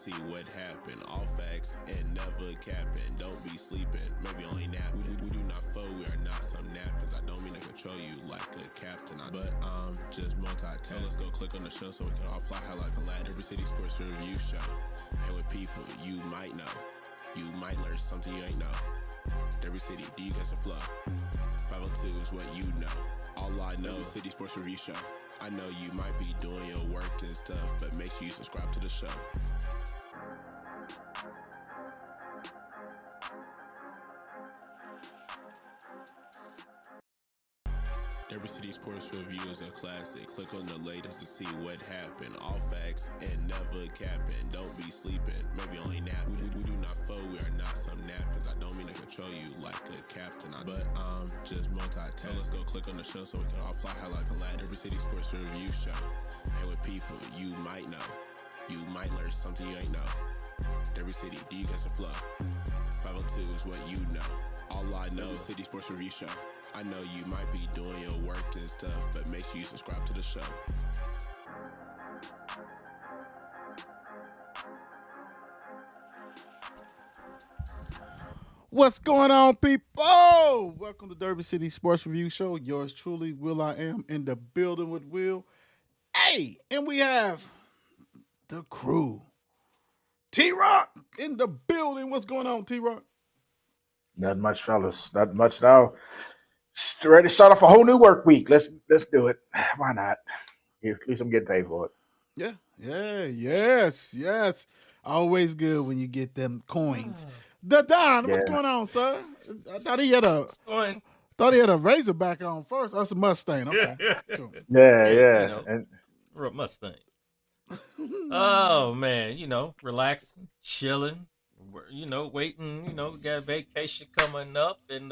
see what happened. All facts and never capping. Don't be sleeping, maybe only napping. We do not foe, we are not some napkins. I don't mean to control you like a captain. But I'm just multitasking. So let's go click on the show so we can all fly high like a lad. Every City Sports Review Show. And with people you might know. You might learn something you ain't know. Every city, do you catch a flow? 502 is what you know. All I know is City Sports Review Show. I know you might be doing your work and stuff, but make sure you subscribe to the show. Every City Sports Review is a classic. Click on the latest to see what happened. All facts and never capping. Don't be sleeping, maybe only napping. We do not foe, we are not some napkins. I don't mean to control you like a captain. But I'm just multitasking. So let's go click on the show so we can all fly high like a lad. Every City Sports Review Show. And with people you might know. You might learn something you ain't know. Every city, do you catch a flow? 502 is what you know. All I know is City Sports Review Show. I know you might be doing your work and stuff, but make sure you subscribe to the show. What's going on, people? Welcome to Derby City Sports Review Show. Yours truly, Will I Am, in the building with Will. Hey, and we have the crew. T-Rock in the building. What's going on, T-Rock? Not much, fellas. Not much now. Ready to start off a whole new work week. Let's do it. Why not? At least I'm getting paid for it. Yes. Always good when you get them coins. Don, what's going on, sir? I thought he had a Razorback on first. That's a Mustang. Okay. Cool. Yeah. You know, And we're a Mustang. Oh man, relaxing, chilling, waiting. We got a vacation coming up, and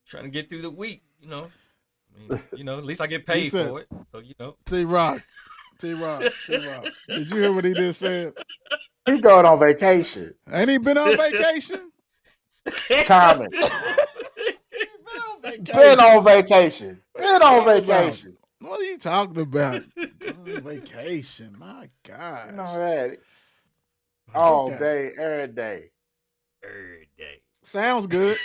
trying to get through the week. At least I get paid for it. So T-Rock. Did you hear what he just said? he going on vacation. Ain't he been on vacation? Tommy. Been on vacation. What are you talking about? Vacation. My gosh. You know that. All day, every day. every day. Sounds good.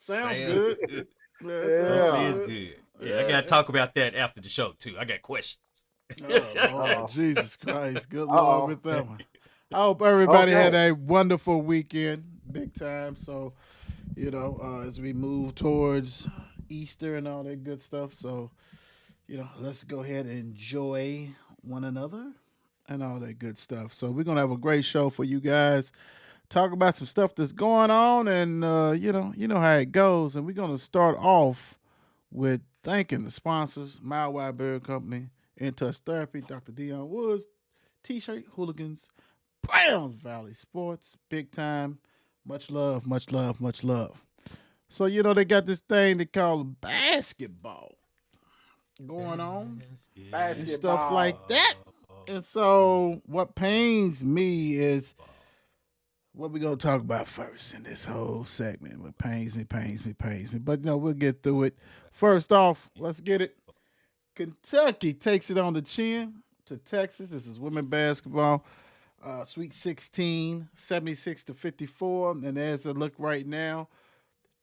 Yeah. It is good. Yeah, I gotta talk about that after the show too. I got questions. Oh, Jesus Christ. Good Lord with that one. I hope everybody had a wonderful weekend. Big time. So, as we move towards Easter and all that good stuff. So, let's go ahead and enjoy one another and all that good stuff. So we're going to have a great show for you guys. Talk about some stuff that's going on and, you know how it goes. And we're going to start off with thanking the sponsors, Mile Wide Beard Company, In Touch Therapy, Dr. Dion Woods, T-Shirt Hooligans, Browns Valley Sports, big time. Much love. So, they got this thing they call basketball going on and stuff like that. And so what pains me is what we're going to talk about first in this whole segment. What pains me. But, we'll get through it. First off, let's get it. Kentucky takes it on the chin to Texas. This is women basketball. Sweet 16, 76-54. And as a look right now,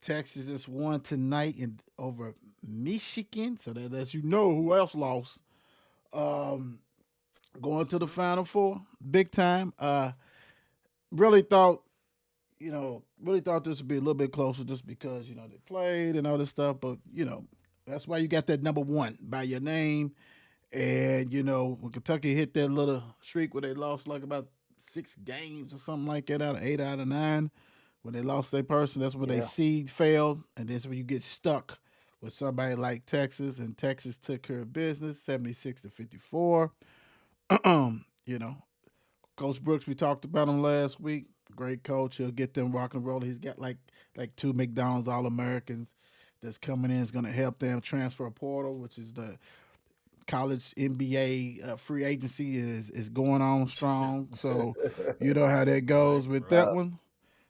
Texas just won tonight over Michigan. So that lets you know who else lost. Going to the Final Four, big time. Really thought this would be a little bit closer just because, they played and all this stuff. But, that's why you got that number one by your name. And, when Kentucky hit that little streak where they lost like about 6 games or something like that out of 8 out of 9, when they lost their person, that's when they seed failed. And that's when you get stuck with somebody like Texas. And Texas took care of business, 76-54. Coach Brooks, we talked about him last week. Great coach. He'll get them rock and roll. He's got like 2 McDonald's All-Americans that's coming in. Is going to help them transfer portal, which is the college NBA free agency is going on strong. So you know how that goes with that one.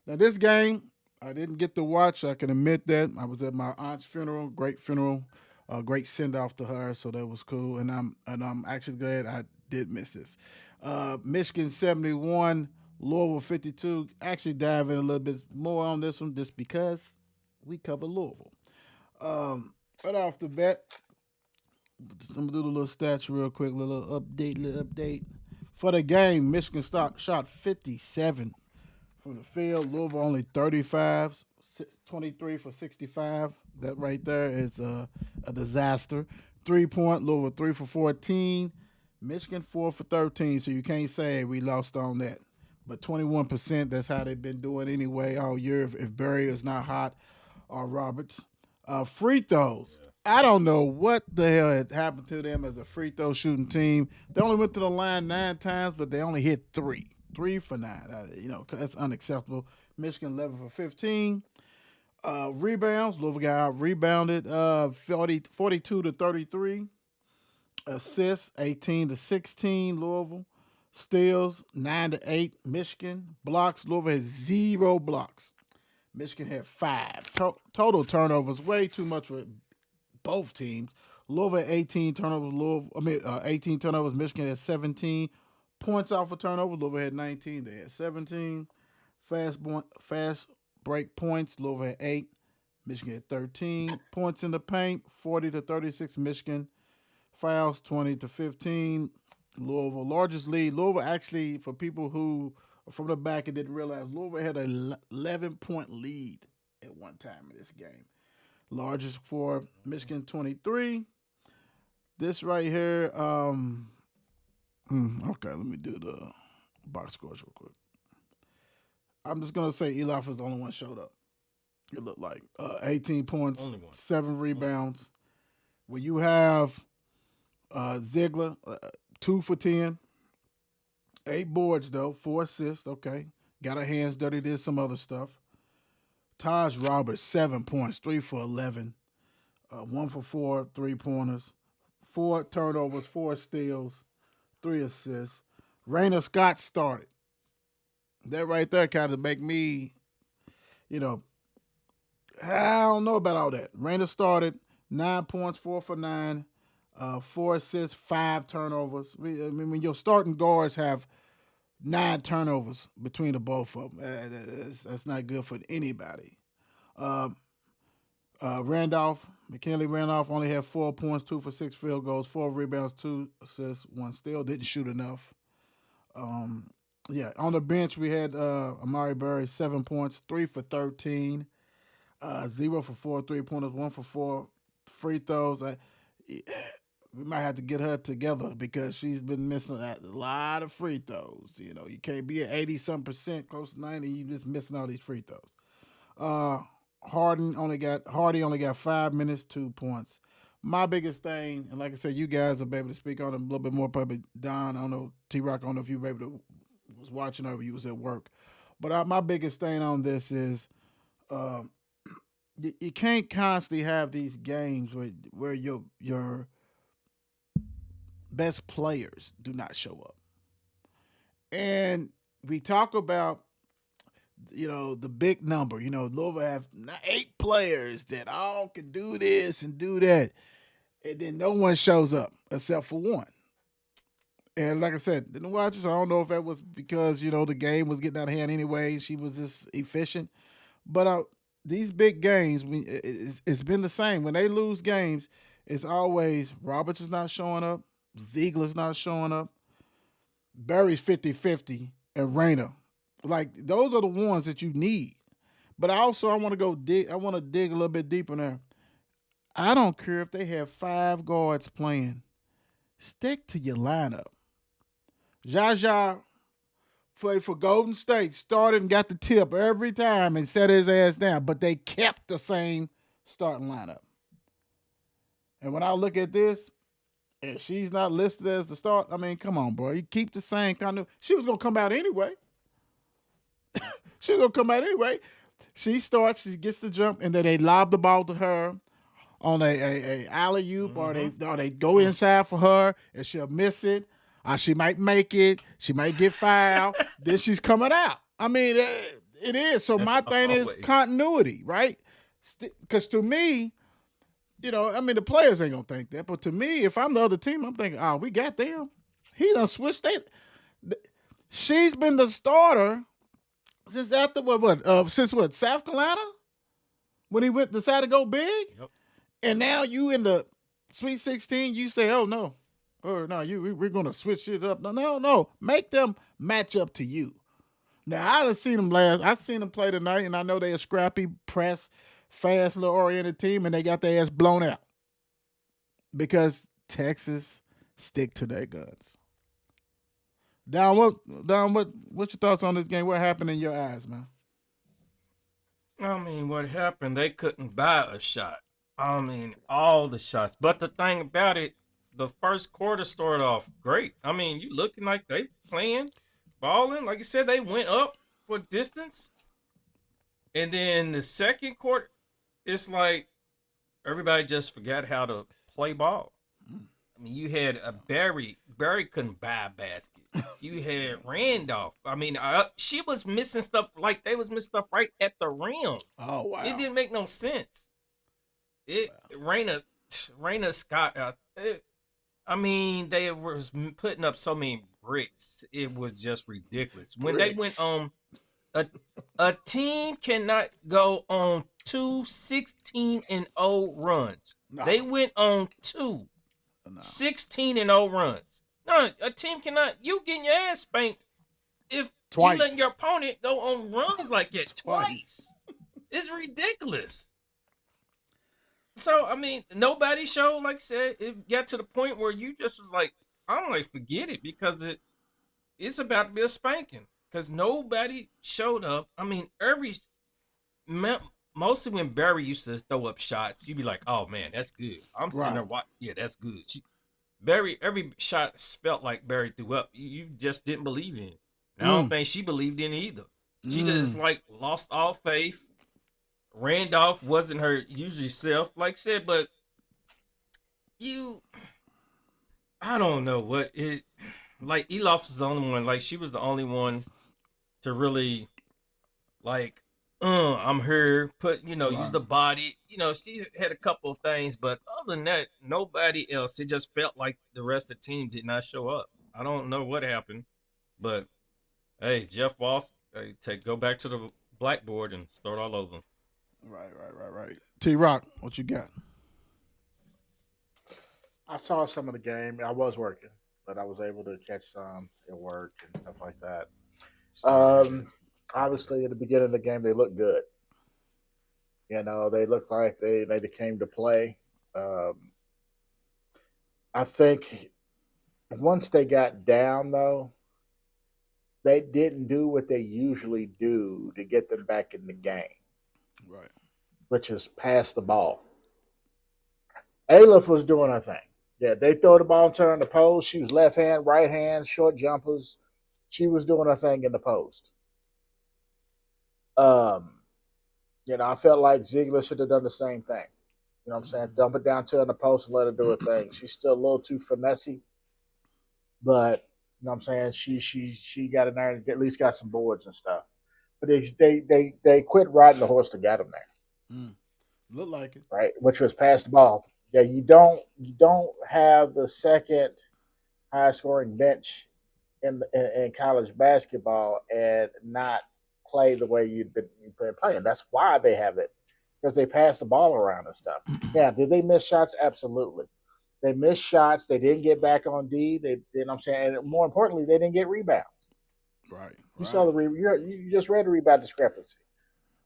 Now this game, I didn't get to watch. I can admit that. I was at my aunt's funeral. Great funeral. Great send off to her. So that was cool. And I'm actually glad I did miss this. Michigan 71, Louisville 52. Actually, dive in a little bit more on this one just because we cover Louisville. Right off the bat, I'm gonna do the little stats real quick, little update. For the game, Michigan shot 57 from the field. Louisville only 35, 23 for 65. That right there is a disaster. 3-point, Louisville 3 for 14. Michigan 4 for 13. So you can't say we lost on that. But 21%, that's how they've been doing anyway all year. If Barry is not hot or Roberts. Free throws. I don't know what the hell had happened to them as a free throw shooting team. They only went to the line 9 times, but they only hit 3. 3 for 9. That's unacceptable. Michigan 11 for 15. Rebounds. Louisville got out rebounded 42 to 33. Assists 18 to 16. Louisville. Steals 9 to 8. Michigan. Blocks. Louisville has 0 blocks. Michigan had 5. Total turnovers, way too much for both teams. Louisville had 18 turnovers. 18 turnovers. Michigan had 17. Points off of turnovers. Louisville had 19. They had 17. Fast break points. Louisville had 8. Michigan had 13. Points in the paint. 40 to 36. Michigan. Fouls 20 to 15. Louisville. Largest lead. Louisville actually, for people who are from the back and didn't realize, Louisville had an 11-point lead at one time in this game. Largest for Michigan, 23. This right here, okay, let me do the box scores real quick. I'm just going to say Elof is the only one showed up. It looked like 18 points, 7 rebounds. When you have Ziegler, 2 for 10, 8 boards, though, 4 assists, okay. Got her hands dirty, did some other stuff. Taj Roberts, 7 points, 3 for 11, 1 for 4 3-pointers, 4 turnovers, 4 steals, 3 assists. Raina Scott started. That right there kind of make me, I don't know about all that. Raina started, 9 points, 4 for 9, 4 assists, 5 turnovers. When your starting guards have 9 turnovers between the both of them, that's not good for anybody. McKinley Randolph only had 4 points, 2 for 6 field goals, 4 rebounds, 2 assists, 1 steal. Didn't shoot enough. On the bench we had Amari Berry, 7 points, 3 for 13, 0 for 4 3-pointers, 1 for 4 free throws. We might have to get her together because she's been missing a lot of free throws. You can't be at 80-some%, close to 90. You just missing all these free throws. Hardy only got 5 minutes, 2 points. My biggest thing, and like I said, you guys will be able to speak on it a little bit more. Probably Don, I don't know, T-Rock, I don't know if you were able to was watching or you was at work. But my biggest thing on this is you can't constantly have these games where your best players do not show up. And we talk about, the big number. Louisville have 8 players that all can do this and do that. And then no one shows up except for one. And like I said, didn't watch this. I don't know if that was because, the game was getting out of hand anyway. She was just efficient. But these big games, it's been the same. When they lose games, it's always Roberts is not showing up. Ziegler's not showing up. Barry's 50-50 and Raina. Like, those are the ones that you need. But I want to dig a little bit deeper there. I don't care if they have 5 guards playing. Stick to your lineup. Jaja played for Golden State, started and got the tip every time and set his ass down, but they kept the same starting lineup. And when I look at this, if she's not listed as the start, come on, bro. You keep the same kind of. She was going to come out anyway. She starts, she gets the jump, and then they lob the ball to her on a alley-oop, or they go inside for her, and she'll miss it. She might make it. She might get fouled. Then she's coming out. It is. So my thing is continuity, right? Because to me, the players ain't going to think that. But to me, if I'm the other team, I'm thinking, we got them. He done switched. she's been the starter since after since South Carolina when he decided to go big, Yep. and now you in the Sweet 16, you say, oh no, or no, we're gonna switch it up. No, make them match up to you. Now I've seen them I seen them play tonight, and I know they're a scrappy, press, fast, little oriented team, and they got their ass blown out because Texas stick to their guns. Don, what's your thoughts on this game? What happened in your eyes, man? I mean, what happened? They couldn't buy a shot. I mean, all the shots. But the thing about it, the first quarter started off great. I mean, you looking like they playing, balling. Like you said, they went up for distance. And then the second quarter, it's like everybody just forgot how to play ball. I mean, you had a Barry couldn't buy a basket. You had Randolph. I mean, she was missing stuff like they was missing stuff right at the rim. Oh wow! It didn't make no sense. Raina Scott. I mean, they was putting up so many bricks. It was just ridiculous. When they went on, a team cannot go on 2 16-0 runs. No. They went on 2 16-0 runs. No, a team cannot. You getting your ass spanked if Twice. you letting your opponent go on runs like that twice. It's ridiculous. So, I mean, nobody showed, like I said, it got to the point where you just was like, I'm like, forget it, because it's about to be a spanking. Because nobody showed up. I mean, mostly when Barry used to throw up shots, you'd be like, oh, man, that's good. I'm sitting there watching, yeah, that's good. Every shot felt like Barry threw up. You just didn't believe in it. And I don't think she believed in it either. She just, like, lost all faith. Randolph wasn't her usual self, like I said, but I don't know what it, like, Elof was the only one, like, she was the only one to really, like, I'm here, use the body, she had a couple of things, but other than that, nobody else. It just felt like the rest of the team did not show up. I don't know what happened, but, hey, Jeff Walsh, go back to the blackboard and start all over. Right. T-Rock, what you got? I saw some of the game. I was working, but I was able to catch some at work and stuff like that. Obviously, at the beginning of the game, they looked good. They looked like they came to play. I think once they got down, though, they didn't do what they usually do to get them back in the game. Right. Which is pass the ball. Aleph was doing her thing. Yeah, they throw the ball to her in the post. She was left hand, right hand, short jumpers. She was doing her thing in the post. I felt like Ziegler should have done the same thing. You know what I'm saying? Dump it down to her in the post and let her do her thing. She's still a little too finessey. But, you know what I'm saying? She got in there and at least got some boards and stuff. But they quit riding the horse to get them there. Look like it, right? Which was pass the ball. Yeah, you don't have the second highest scoring bench in college basketball and not play the way you've been playing. That's why they have it, because they pass the ball around and stuff. Yeah, did they miss shots? Absolutely. They missed shots. They didn't get back on D. They, you know what I'm saying? And more importantly, they didn't get rebounds. Right. You saw you just read the rebound discrepancy.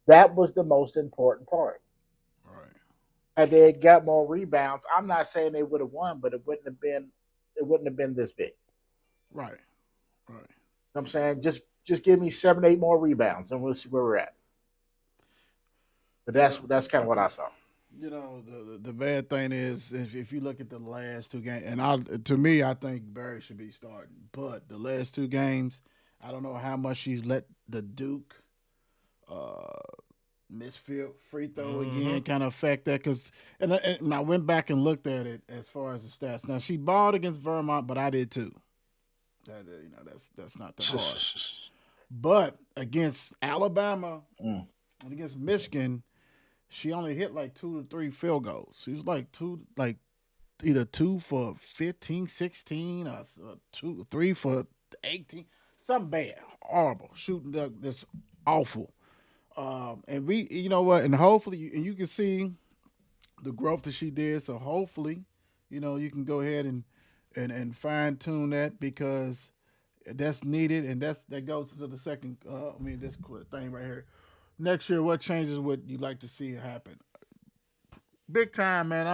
That was the most important part. Right. Had they got more rebounds, I'm not saying they would have won, but it wouldn't have been this big. Right. You know what I'm saying? Just give me 7, 8 more rebounds and we'll see where we're at. But that's kind of what I saw. The bad thing is if you look at the last 2 games, and to me, I think Barry should be starting. But the last 2 games, I don't know how much she's let the Duke miss free throw again kind of affect that. And I went back and looked at it as far as the stats. Now, she balled against Vermont, but I did too. That's not that hard. But against Alabama and against Michigan, she only hit like 2 to 3 field goals. She was either 2 for 15, 16, or 3 for 18. something bad, horrible, shooting that's awful. And we, you know what, and hopefully, and you can see the growth that she did. So hopefully, you can go ahead and fine tune that because that's needed, and that goes to the second. This thing right here. Next year, what changes would you like to see happen? Big time, man.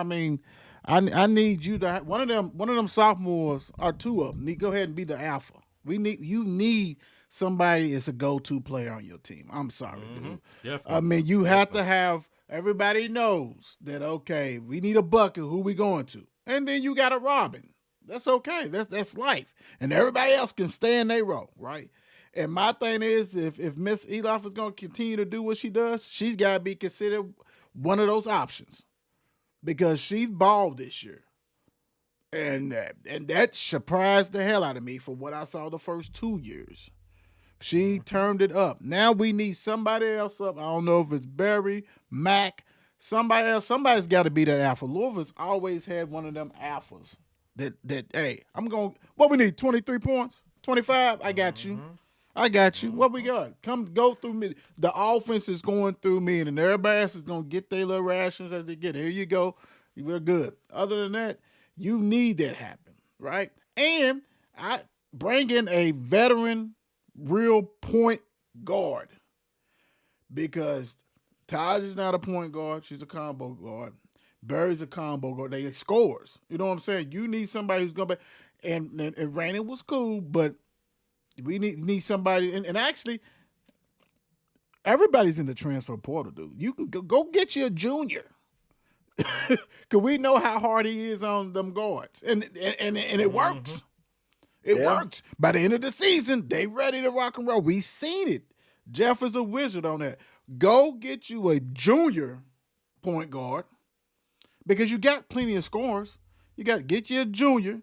I need you to one of them sophomores or two of them need go ahead and be the alpha. You need somebody as a go to player on your team. I'm sorry, dude. Definitely. You have to have everybody knows that okay, we need a bucket, who we going to? And then you got a Robin. That's okay. That's life. And everybody else can stay in their role, right? And my thing is if Miss Eloff is gonna continue to do what she does, she's gotta be considered one of those options. Because she's balled this year. And that surprised the hell out of me for what I saw the first 2 years. She turned it up. Now we need somebody else up. I don't know if it's Barry, Mac, somebody else. Somebody's got to be that alpha. Louisville's always had one of them alphas. That hey, I'm going. What we need? 23 points, 25. I got you. I got you. What we got? Go through me. The offense is going through me, and everybody else is gonna get their little rations as they get. Here you go. We're good. Other than that, you need that happen, right? And I bring in a veteran, real point guard because Taj is not a point guard; she's a combo guard. Barry's a combo guard. They scores. You know what I'm saying? You need somebody who's gonna be. And Rainey was cool, but we need somebody. And actually, everybody's in the transfer portal, dude. You can go get you a junior. Cause we know how hard he is on them guards, and it works. It works. By the end of the season, they ready to rock and roll. We seen it. Jeff is a wizard on that. Go get you a junior point guard because you got plenty of scores. You got to get you a junior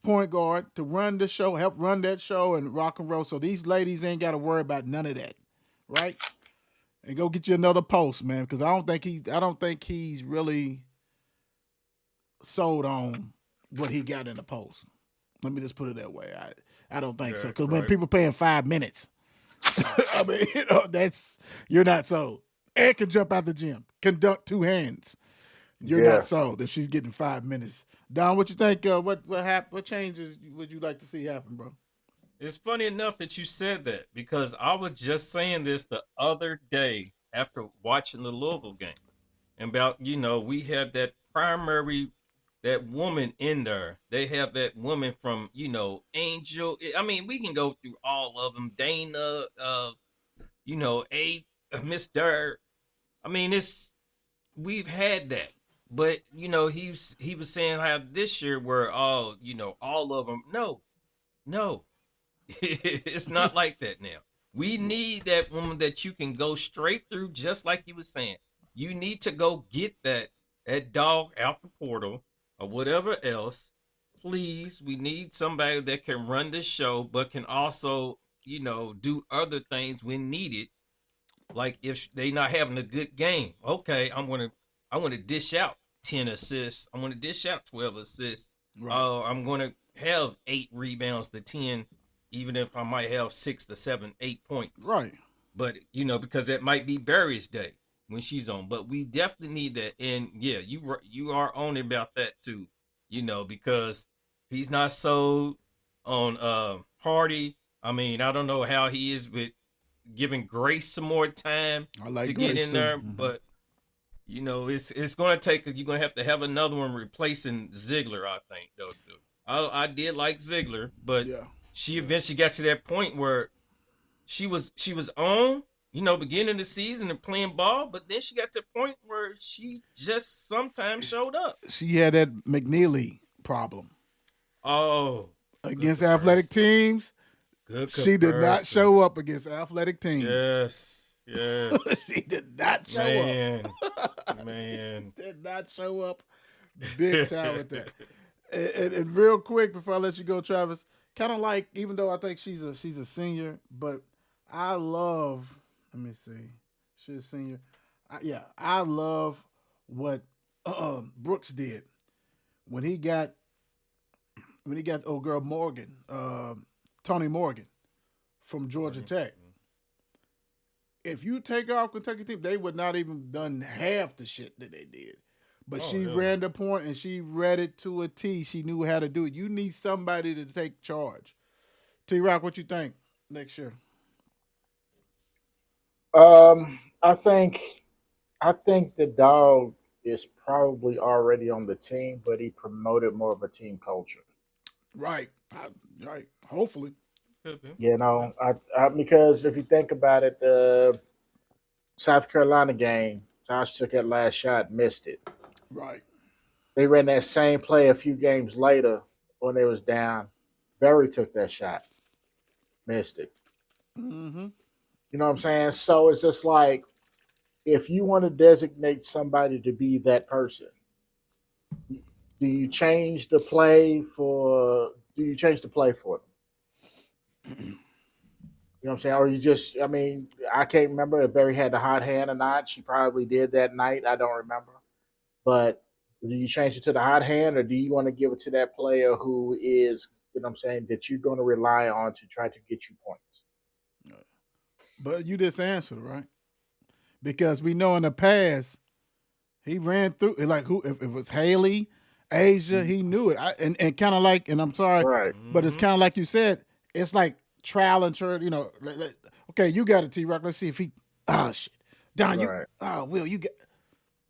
point guard to run the show, help run that show and rock and roll. So these ladies ain't got to worry about none of that, right? And go get you another post, man, because I don't think he's really sold on what he got in the post. Let me just put it that way. I don't think so. Because when people paying 5 minutes, you're not sold. And can jump out the gym, can dunk 2 hands. You're not sold if she's getting 5 minutes. Don, what you think? What changes would you like to see happen, bro? It's funny enough that you said that because I was just saying this the other day after watching the Louisville game about, we have that primary, that woman in there. They have that woman from, Angel. We can go through all of them. Dana, Miss Durr. We've had that. But, he was saying how this year where, all of them. No. It's not like that now. We need that woman that you can go straight through, just like he was saying. You need to go get that dog out the portal or whatever else. Please, we need somebody that can run this show, but can also, do other things when needed. Like if they not having a good game, okay, I want to dish out 10 assists. I want to dish out 12 assists. Right. I'm going to have 8 rebounds to 10. Even if I might have 6 to 7, 8 points. Right. But, because it might be Barry's day when she's on. But we definitely need that. And, yeah, you are on about that, too. Because he's not sold on Hardy. I don't know how he is with giving Grace some more time to get in there. Mm-hmm. But, it's going to take, you're going to have another one replacing Ziegler, I think, though. I did like Ziegler, but... Yeah. She eventually got to that point where she was on, beginning of the season and playing ball, but then she got to the point where she just sometimes showed up. She had that McNeely problem. Oh. Against athletic teams. She did not show up against athletic teams. Yes. She did not show up. Man. Did not show up big time with that. And real quick before I let you go, Travis, kind of like, even though I think she's a senior, but I love, let me see, she's a senior. I love what Brooks did when he got old girl Morgan, Tony Morgan, from Georgia Oregon. Tech. If you take off Kentucky team, they would not even done half the shit that they did. But Oh, she hell no. ran the point and she read it to a T. She knew how to do it. You need somebody to take charge. T-Rock, what you think next year? I think the dog is probably already on the team, but he promoted more of a team culture. Right. Right. Hopefully. Could be. You know, because if you think about it, the South Carolina game, Josh took that last shot, missed it. Right. They ran that same play a few games later when they was down. Berry took that shot, missed it. Mm-hmm. You know what I'm saying? So it's just like if you want to designate somebody to be that person, do you change the play for? Do you change the play for them? You know what I'm saying? Or you just? I mean, I can't remember if Berry had the hot hand or not. She probably did that night. I don't remember. But do you change it to the hot hand, or do you want to give it to that player who is, you know what I'm saying, that you're going to rely on to try to get you points? But you just answered, right? Because we know in the past, he ran through like who if it was Haley, Asia, he knew it. And kind of like, and I'm sorry, Right. but it's Mhm. kind of like you said, it's like trial and error. Okay, you got it, T-Rock. Let's see if he. Oh shit, Don, you. Right. Oh, Will, you get.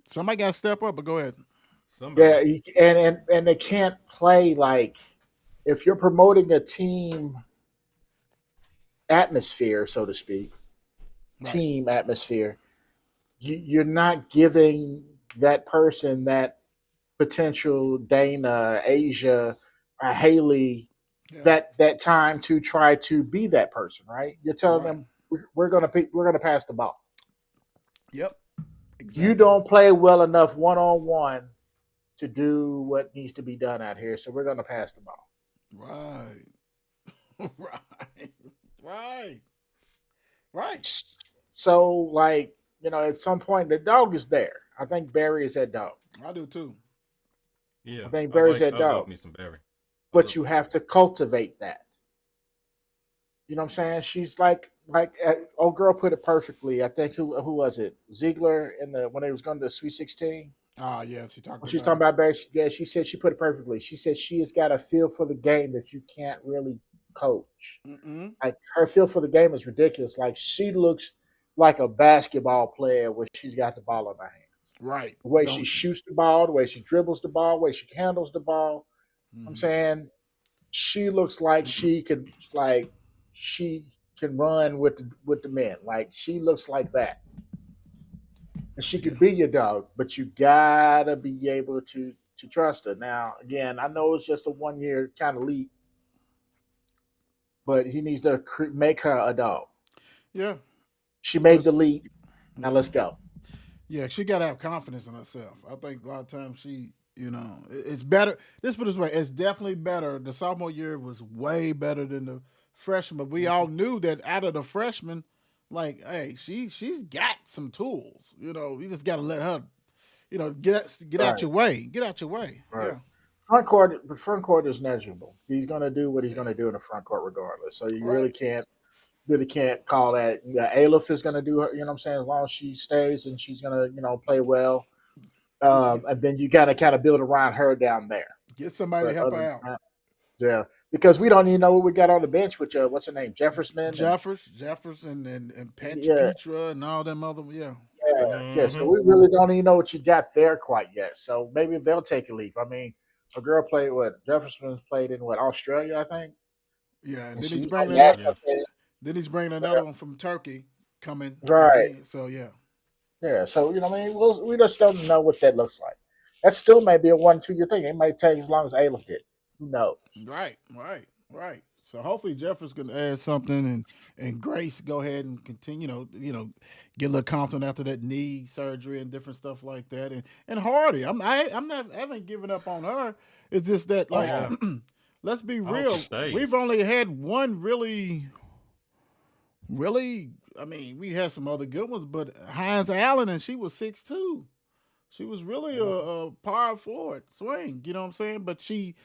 Somebody got to step up. But go ahead. Yeah, Somebody. and they can't play like if you're promoting a team atmosphere, so to speak, Right. team atmosphere, you're not giving that person that potential Dana, Asia, Haley Yeah. that time to try to be that person, right? You're telling Right. them we're gonna pass the ball. Yep. You Exactly. don't play well enough one on one to do what needs to be done out here, so we're gonna pass the ball. Right. Right. Right. Right. So, like, you know, at some point the dog is there. I think Barry is that dog. I do too. Yeah. I think Barry's that I love dog. me some Barry. But you have to cultivate that. You know what I'm saying? She's like old girl put it perfectly. I think who was it? Ziegler in the when they was going to the Sweet 16. Yeah, she talked When she's about talking about Barry, she said she put it perfectly. She said she has got a feel for the game that you can't really coach. it. Mm-mm. Like her feel for the game is ridiculous. Like she looks like a basketball player when she's got the ball in her hand. Right. The way Don't she she? shoots the ball, the way she dribbles the ball, the way she handles the ball. I'm Mhm. saying she looks like she can run with the men. Like she looks like that. And she Yeah. could be your dog, but you gotta be able to trust her. Now, again, I know it's just a 1 year kind of leap, but he needs to make her a dog. Yeah. She made the leap. Now let's go. Yeah, she got to have confidence in herself. I think a lot of times it's better. Let's put it this way: it's definitely better. The sophomore year was way better than the freshman. But we all knew that out of the freshmen, like, hey, she's got some tools. You just got to let her. Get out Right, your way. Get out your way. right. Yeah. The front court is measurable. He's gonna do what he's gonna do in the front court regardless. So you Right. really can't call that. Yeah, Aleph is gonna do her, you know what I'm saying, as long as she stays and she's gonna, play well. Just And then you gotta kind of build around her down there. get somebody to But help other her than out. that, yeah. Because we don't even know what we got on the bench with what's her name? Jefferson and Jefferson, and yeah, Petra, and all them other. Yeah. yeah. So Mm-hmm. we really don't even know what you got there quite yet. So maybe they'll take a leap. I mean, a girl played what Jefferson played in Australia, I think. Yeah. And And then she he's won bringing another. national team. Then he's bringing another one from Turkey coming Right. again. So yeah. Yeah. So what I mean, we just don't know what that looks like. That still may be a 1 2 year thing. It might take as long as Aleph did. Who knows? Right. Right. Right. So hopefully Jefferson's gonna add something, and Grace go ahead and continue. Get a little confident after that knee surgery and different stuff like that. And Hardy, I haven't given up on her. It's just that like, Yeah. let's be I hope real. she stays. We've only had one really, really. I mean, we had some other good ones, but Hines Allen, and she was 6'2". She was really a power forward swing. You know what I'm saying? But she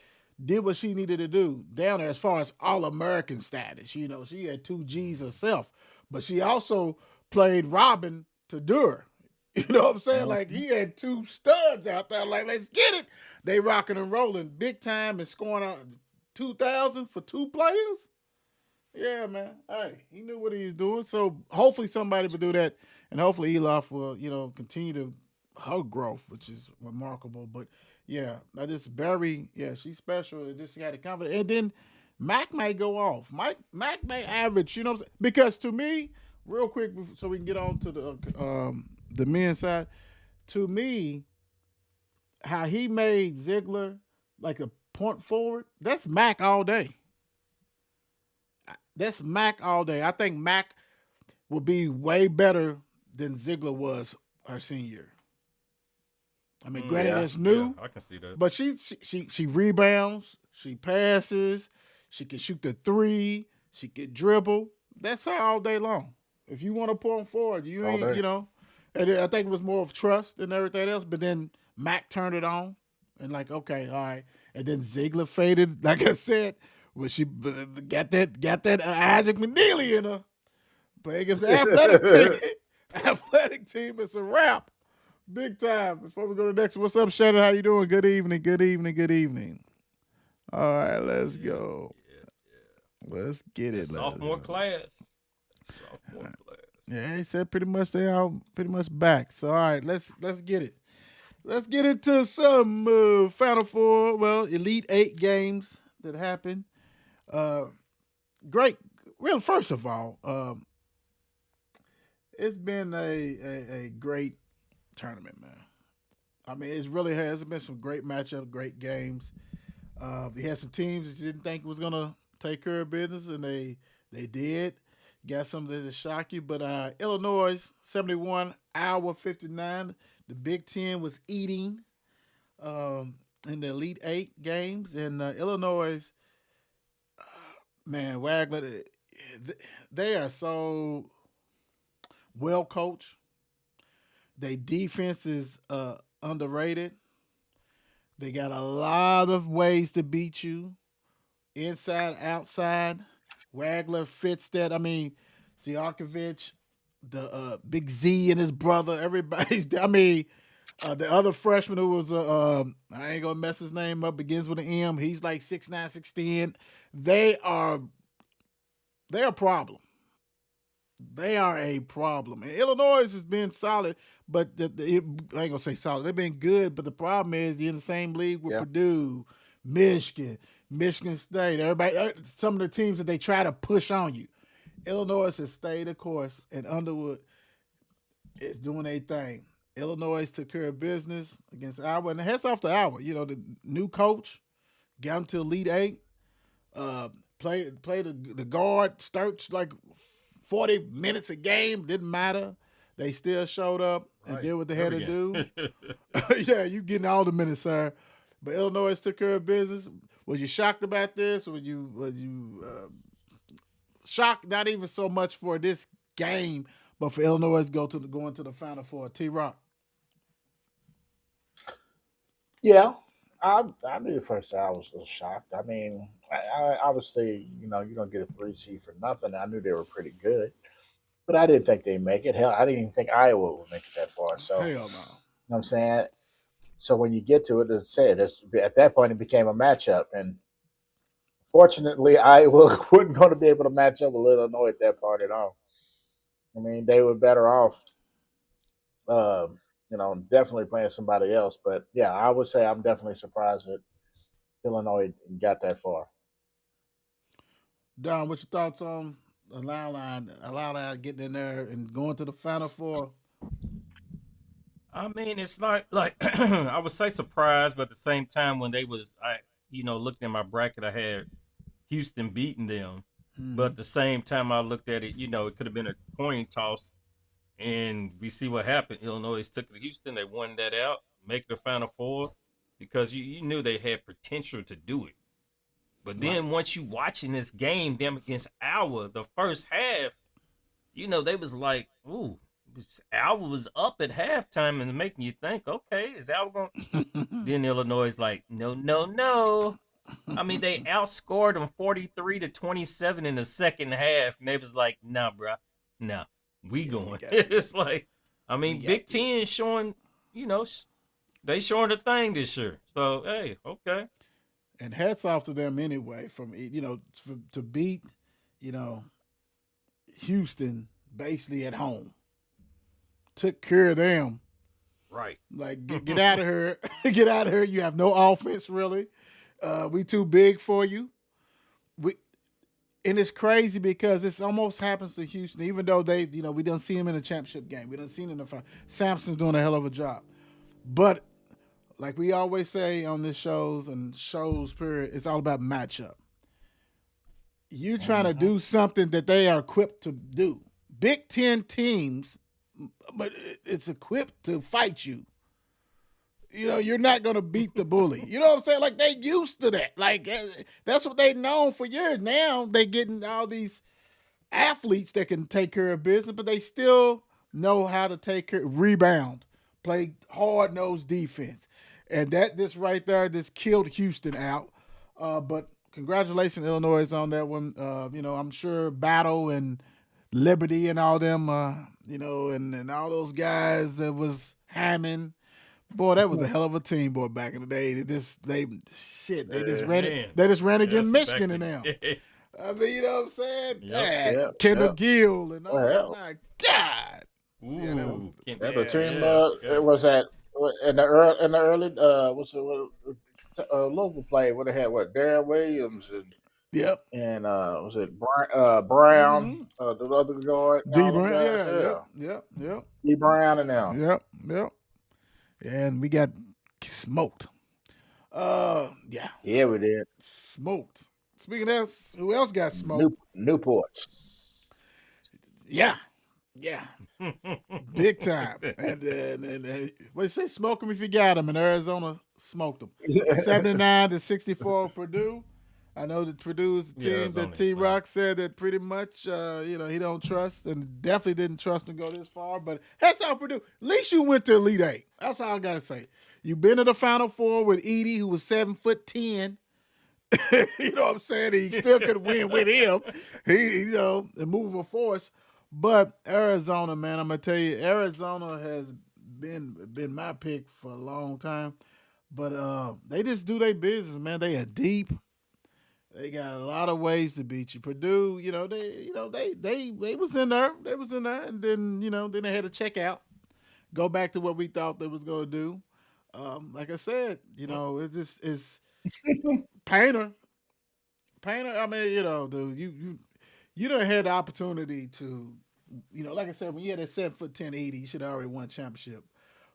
did what she needed to do down there as far as All American status. You know, she had 2 G's herself, but she also played Robin to Dur. You know what I'm saying? Like he had 2 studs out there. Like, let's get it. They rocking and rolling big time and scoring out 2,000 for 2 players. Yeah, man. Hey, he knew what he was doing. So hopefully somebody will do that, and hopefully Elof will, continue to her growth, which is remarkable. But yeah, I just she's special. And just got the confidence, and then Mac may go off. Mac may average. You know what I'm saying? Because to me, real quick, so we can get on to the men's side. To me, how he made Ziegler like a point forward, that's Mac all day. That's Mac all day. I think Mac will be way better than Ziegler was her senior year. I mean, granted, it's new. I can see that. But she rebounds, she passes, she can shoot the 3, she can dribble. That's her all day long. If you want to pull forward, you ain't, And I think it was more of trust than everything else. But then Mac turned it on, and like, okay, all right. And then Ziegler faded, like I said. Well, she got that Isaac McNeely in her. Playing against the athletic team. Athletic team, it's a wrap. Big time. Before we go to the next, what's up, Shannon? How you doing? Good evening, good evening, good evening. All right, let's go. Let's get it. Sophomore class. Yeah, he said pretty much they are pretty much back. So all right, let's get it. Let's get into some Final Four, Elite 8 games that happened. Great. Well, first of all, it's been a great tournament, man. I mean, it really has. It's been some great matchups, great games. We had some teams that didn't think was gonna take care of business, and they did. Got something to shock you, but Illinois 71, Iowa 59. The Big Ten was eating in the Elite 8 games, and Illinois. Man, Wagler, they are so well coached. Their defense is underrated. They got a lot of ways to beat you, inside, outside. Wagler fits that. I mean, Ziarkovic, the Big Z and his brother, everybody's. I mean, the other freshman who was I ain't gonna mess his name up. Begins with an M. He's like 6'9", 6'10". They are a problem. They are a problem. And Illinois has been solid, but I ain't gonna say solid. They've been good, but the problem is you're in the same league with Purdue, Michigan State. Everybody, some of the teams that they try to push on you. Illinois has stayed the course, and Underwood is doing a thing. Illinois took care of business against Iowa, and hats off to Iowa. You know, the new coach got them to Elite 8. Play the guard, Sturch like 40 minutes a game, didn't matter. They still showed up and did what they had to do. Yeah, you getting all the minutes, sir. But Illinois took care of business. Was you shocked about this? Was you shocked? Not even so much for this game, but for Illinois going to the Final Four. T-Rock. Yeah, I knew the first time I was a little shocked. I mean, I obviously, you don't get a 3 seed for nothing. I knew they were pretty good, but I didn't think they'd make it. Hell, I didn't even think Iowa would make it that far. So, Hell no. You know what I'm saying? So when you get to it, at that point, it became a matchup. And fortunately, Iowa wasn't going to be able to match up with Illinois at that part at all. I mean, they were better off, definitely playing somebody else. But, yeah, I would say I'm definitely surprised that Illinois got that far. Don, what's your thoughts on Illini getting in there and going to the Final Four? I mean, it's not like I would say surprised, but at the same time, when looked in my bracket, I had Houston beating them. Mm-hmm. But at the same time, I looked at it, it could have been a coin toss, and we see what happened. Illinois took it to Houston, they won that out, make the Final Four, because you knew they had potential to do it. But then once you watching this game, them against Iowa, the first half, they was like, ooh. Iowa was up at halftime and making you think, okay, is Iowa going? Then Illinois is like, no. I mean, they outscored them 43-27 in the second half, and they was like, "Nah, bro, nah, we going." It's like, I mean, Big Ten showing, they showing the thing this year. So hey, okay. And hats off to them anyway. To beat, you know, Houston basically at home, took care of them. Right. Like get out of here, get out of here. You have no offense really. We too big for you. And it's crazy because this almost happens to Houston, even though we don't see him in a championship game. We don't see him in the final. Samson's doing a hell of a job. But like we always say on this shows, period, it's all about matchup. You're trying to do something that they are equipped to do. Big Ten teams, but it's equipped to fight you. You're not going to beat the bully. You know what I'm saying? Like, they used to that. Like, that's what they known for years. Now they getting all these athletes that can take care of business, but they still know how to rebound, play hard-nosed defense. And this right there, this killed Houston out. But congratulations, Illinois, on that one. I'm sure Battle and Liberty and all them, and all those guys that was Hammond. Boy, that was a hell of a team, boy, back in the day. They just ran against Michigan and them. I mean, you know what I'm saying? Kendall Gill and all that. My God. Ooh, the team it was at in the early local play where they had Darren Williams and was it Brown, the other guard, D Brown, yeah, D Brown and them, yep. And we got smoked. Yeah, we did. Smoked. Speaking of that, who else got smoked? Newport. Yeah. Big time. And what do you say? Smoke them if you got them. And Arizona smoked them. 79-64 Purdue. I know that Purdue is the team that T-Rock said that pretty much, he don't trust and definitely didn't trust to go this far. But that's how Purdue. At least you went to Elite Eight. That's all I got to say. You've been to the Final Four with Edey, who was 7'10". You know what I'm saying? He still could win with him. He a movable force. But Arizona, man, I'm going to tell you, Arizona has been my pick for a long time. But they just do their business, man. They are deep. They got a lot of ways to beat you. Purdue, they was in there. They was in there, and then then they had to check out, go back to what we thought they was gonna do. Like I said, it's Painter. I mean, dude, you don't had the opportunity to, like I said, when you had that 7'10" Edey, you should have already won a championship.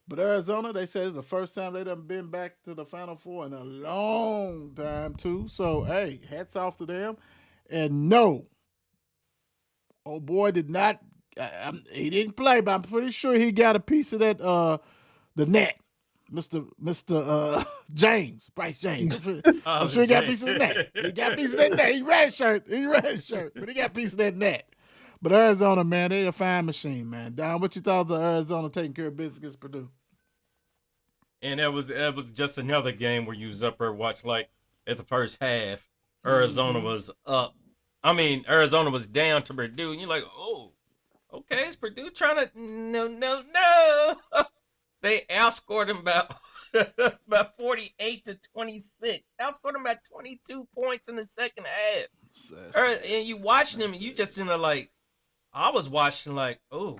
But Arizona, they said it's the first time they done been back to the Final Four in a long time, too. So, hey, hats off to them. And no, old boy did not, he didn't play, but I'm pretty sure he got a piece of that, the net. Mr. James, Bryce James. I'm sure he got a piece of the net. He got a piece of that net. He red shirt, but he got a piece of that net. But Arizona, man, they a fine machine, man. Don, what you thought of Arizona taking care of business against Purdue? And that was just another game where you was up there watch, like at the first half, Arizona was up. I mean, Arizona was down to Purdue, and you're like, oh, okay, is Purdue trying to? No. They outscored them about 48-26. Outscored them by 22 points in the second half. And you watching them, and you just in the like. I was watching like, oh,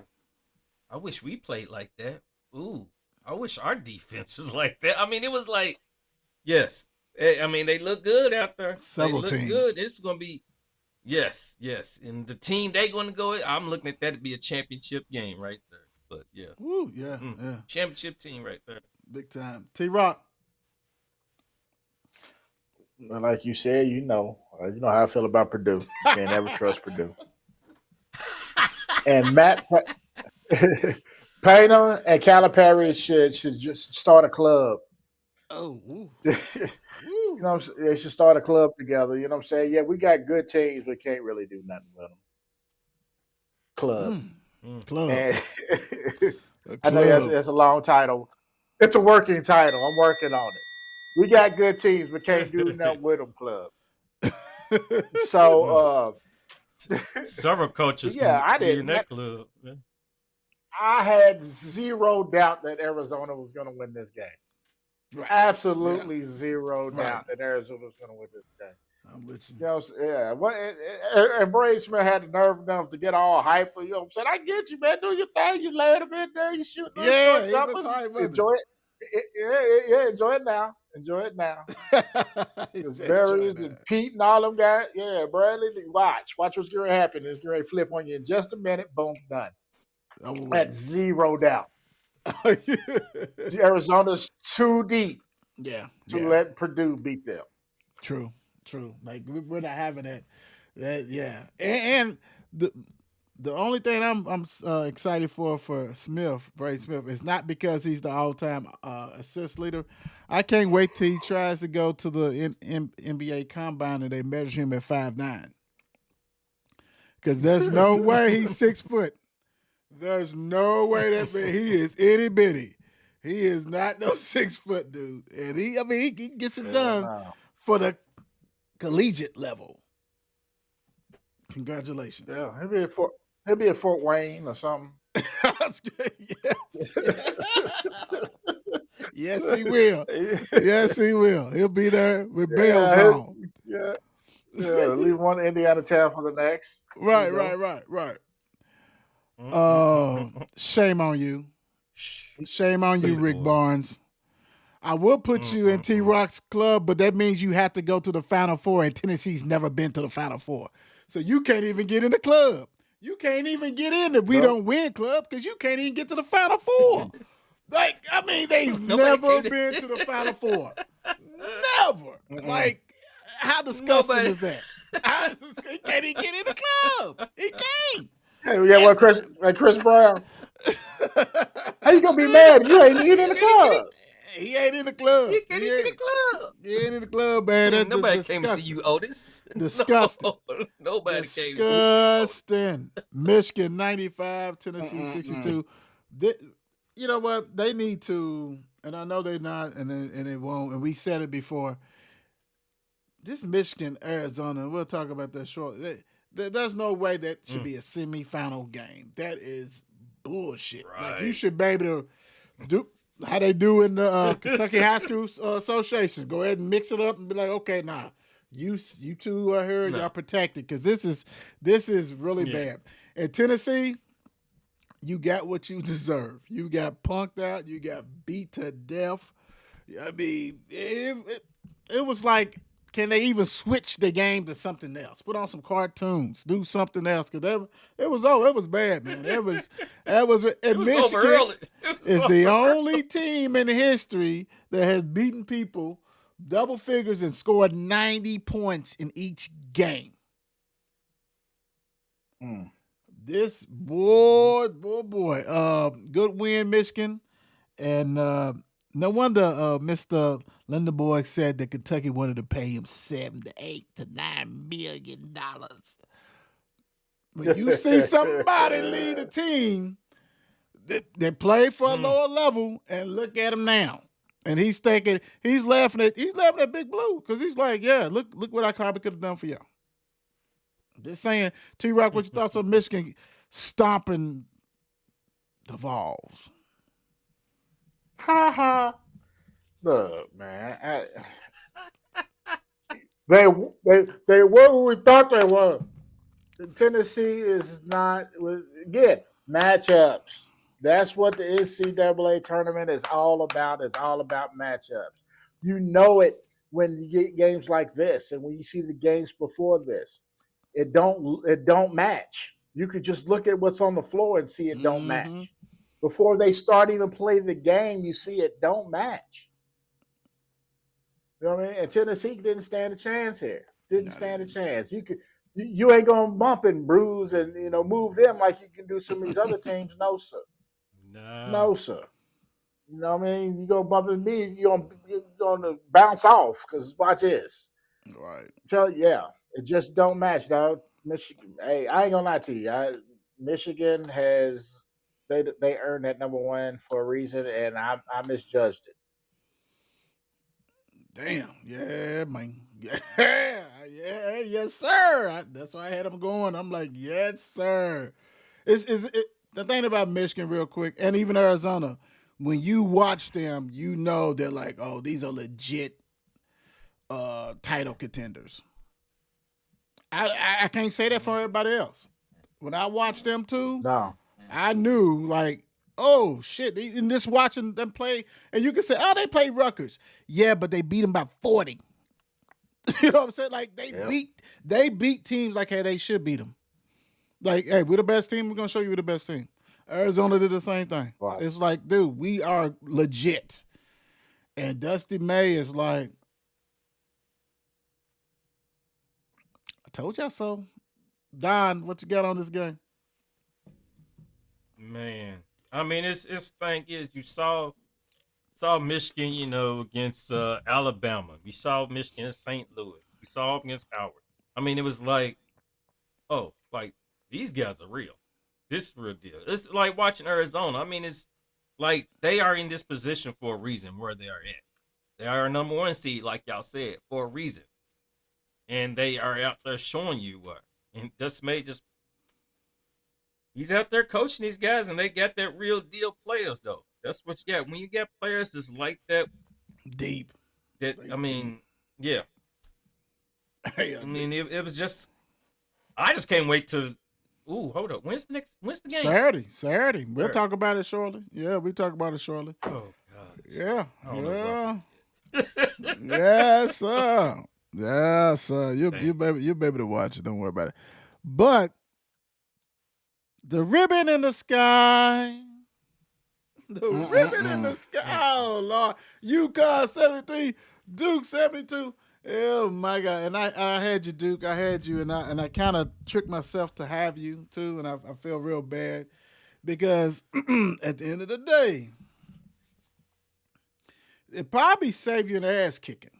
I wish we played like that. Ooh, I wish our defense was like that. I mean, it was like, yes. I mean, they look good out there. Several they look teams. Good. It's going to be, yes. And the team they going to go, I'm looking at that to be a championship game right there. But yeah. Woo, yeah. Championship team right there. Big time. T-Rock. Like you said, you know how I feel about Purdue. Can't ever trust Purdue. And Matt Painter and Calipari should just start a club. Oh, ooh. They should start a club together. You know what I'm saying? Yeah, we got good teams, but can't really do nothing with them. Club. Club. I know that's a long title. It's a working title. I'm working on it. We got good teams, but can't do nothing with them, club. So, Several coaches yeah, can I be in didn't. that club. I had zero doubt that Arizona was going to win this game. Right. Absolutely zero doubt Right. that Arizona was going to win this game. I'm with you. You know, yeah. And Braden Smith had the nerve enough to get all hyper. You know what I'm saying? I get you, man. Do your thing. You laid him in there. You shoot those short He jumpers. was hype, wasn't Enjoy it. Yeah. Enjoy it now. Enjoy it now. Because Berries and Pete and all them guys. Yeah, Bradley, watch. Watch what's going to happen. It's going to flip on you in just a minute. Boom, done. At zero doubt. Arizona's too deep. Yeah. To let Purdue beat them. True. Like we're not having that. Yeah. And the only thing I'm excited for Smith, Braden Smith, is not because he's the all-time assist leader. I can't wait till he tries to go to the NBA Combine and they measure him at 5'9". Because there's no way he's 6 foot. There's no way that he is itty bitty. He is not no 6 foot dude, and he gets it done for the collegiate level. Congratulations. Yeah, he'll be at Fort Wayne or something. Yes, he will. Yes, he will. He'll be there with bells on. Yeah. Leave one Indiana town for the next. Right. Shame on you. Shame on you, Rick Barnes. I will put you in T-Rock's club, but that means you have to go to the Final Four, and Tennessee's never been to the Final Four. So you can't even get in the club. You can't even get in the We Don't Win club because you can't even get to the Final Four. Like, I mean, they've never been to the Final Four. Never. Like, how disgusting is that? He can't even get in the club. He can't. Hey, yeah, well, Chris Brown. How you gonna be mad? You ain't even in the club. He ain't in the club. He can't even in the club. He ain't in the club, man. That's nobody came to see you, Otis. Disgusting. No, nobody came to see you. Disgusting. Michigan 95, Tennessee 62. You know what? They need to, and I know they're not, and it won't. And we said it before. This Michigan, Arizona, we'll talk about that shortly. There's no way that should be a semifinal game. That is bullshit. Right. Like, you should be able to do how they do in the Kentucky High School Association. Go ahead and mix it up and be like, okay, nah, you two are here, y'all protected, because this is really bad. In Tennessee, you got what you deserve. You got punked out. You got beat to death. I mean, it was like, can they even switch the game to something else? Put on some cartoons, do something else, because it was bad, man. It was Michigan is the only team in history that has beaten people double figures and scored 90 points in each game. This boy, good win, Michigan, and no wonder Mr. Lindenborg said that Kentucky wanted to pay him $7 to $8 to $9 million. When you see somebody lead a team that played for a lower level, and look at him now, and he's laughing at Big Blue, because he's like, yeah, look what I probably could have done for y'all. Just saying, T-Rock, what your thoughts on Michigan stomping the Vols? Ha. Look, man, they were what we thought they were. Tennessee is not, again, matchups. That's what the NCAA tournament is all about. It's all about matchups. You know it when you get games like this, and when you see the games before this, it don't match. You could just look at what's on the floor and see it don't match. Before they start even playing the game, you see it don't match. You know what I mean? And Tennessee didn't stand a chance here. Didn't stand a chance. You ain't gonna bump and bruise and move them like you can do some of these other teams. No, sir. No, sir. You know what I mean? You gonna bump into me, you're gonna bounce off, because watch this. Right. So yeah, it just don't match, dog. Michigan. Hey, I ain't gonna lie to you. Michigan has they earned that number one for a reason, and I misjudged it. Damn. Yeah, man. Yeah. Yeah. Yes, sir. That's why I had them going. I'm like, yes, sir. The thing about Michigan, real quick, and even Arizona, when you watch them, you know they're like, oh, these are legit title contenders. I can't say that for everybody else. When I watched them too, No. I knew like, oh shit! And just watching them play, and you can say, oh, they played Rutgers, yeah, but they beat them by 40. You know what I'm saying? Like they beat teams like hey they should beat them. Like hey, we're the best team. We're gonna show you we're the best team. Arizona did the same thing. Right. It's like, dude, we are legit. And Dusty May is like, I told y'all so. Don, what you got on this game? Man, I mean, it's thing is you saw Michigan, against Alabama. We saw Michigan in St. Louis. We saw them against Howard. I mean, it was like, oh, like these guys are real. This is real deal. It's like watching Arizona. I mean, it's like they are in this position for a reason where they are at. They are a number one seed, like y'all said, for a reason. And they are out there showing you what. And he's out there coaching these guys, and they got that real deal players, though. That's what you got. When you got players that's like that. Deep. I mean, yeah. Hey, I mean, it was just. I just can't wait to. Ooh, hold up. When's the game? Saturday. We'll talk about it shortly. Yeah, we'll talk about it shortly. Oh God. Yeah. Yeah. Yes, sir. Yes, sir. You be able to watch it. Don't worry about it. But the ribbon in the sky. The ribbon in the sky. Oh Lord. UConn 73, Duke 72. Oh my God. And I had you, Duke. I had you, and I kind of tricked myself to have you too, and I feel real bad because at the end of the day, it probably saved you an ass kicking.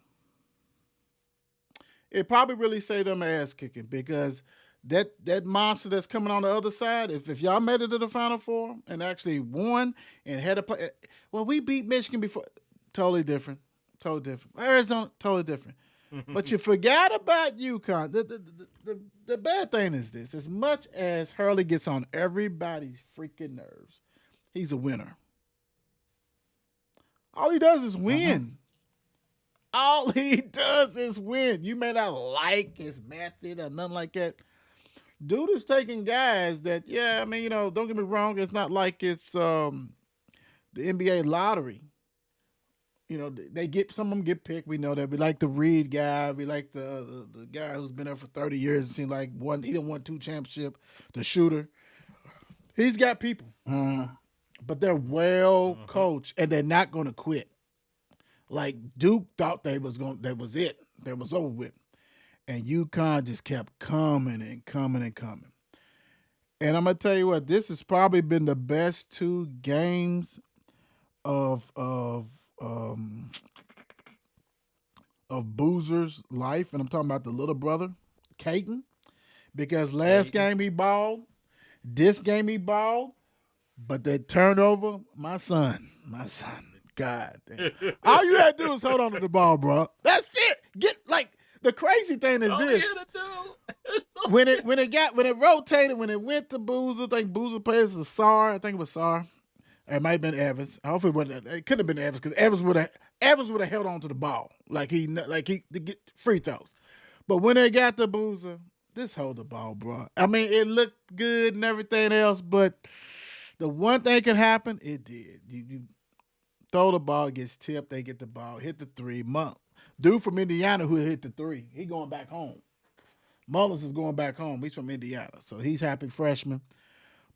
It probably really saved them an ass kicking because that monster that's coming on the other side, if y'all made it to the Final Four and actually won and had a play, well, we beat Michigan before. Totally different. Arizona, totally different. But you forgot about UConn. The bad thing is this: as much as Hurley gets on everybody's freaking nerves, he's a winner. All he does is win. All he does is win. You may not like his method or nothing like that. Dude is taking guys that, yeah, I mean, don't get me wrong. It's not like it's the NBA lottery. They get some of them get picked. We know that. We like the Reed guy. We like the guy who's been there for 30 years. It seems like he didn't won 2 championships. The shooter. He's got people, but they're well coached and they're not going to quit. Like Duke thought that was it. That was over with. And UConn just kept coming and coming and coming. And I'm gonna tell you what, this has probably been the best 2 games of Boozer's life, and I'm talking about the little brother, Caton, because last game he balled, this game he balled, but that turnover, my son. God damn. All you had to do is hold on to the ball, bro. That's it. The crazy thing is this. When it rotated, when it went to Boozer, I think Boozer plays the SAR. I think it was SAR. It might have been Evans. Hopefully it wasn't. It could have been Evans because Evans would have held on to the ball like he to get free throws. But when they got the Boozer, just hold the ball, bro. I mean, it looked good and everything else, but the one thing could happen, it did. You throw the ball, gets tipped, they get the ball, hit the 3. Dude from Indiana who hit the 3, he going back home. Mullins is going back home. He's from Indiana, so he's happy freshman.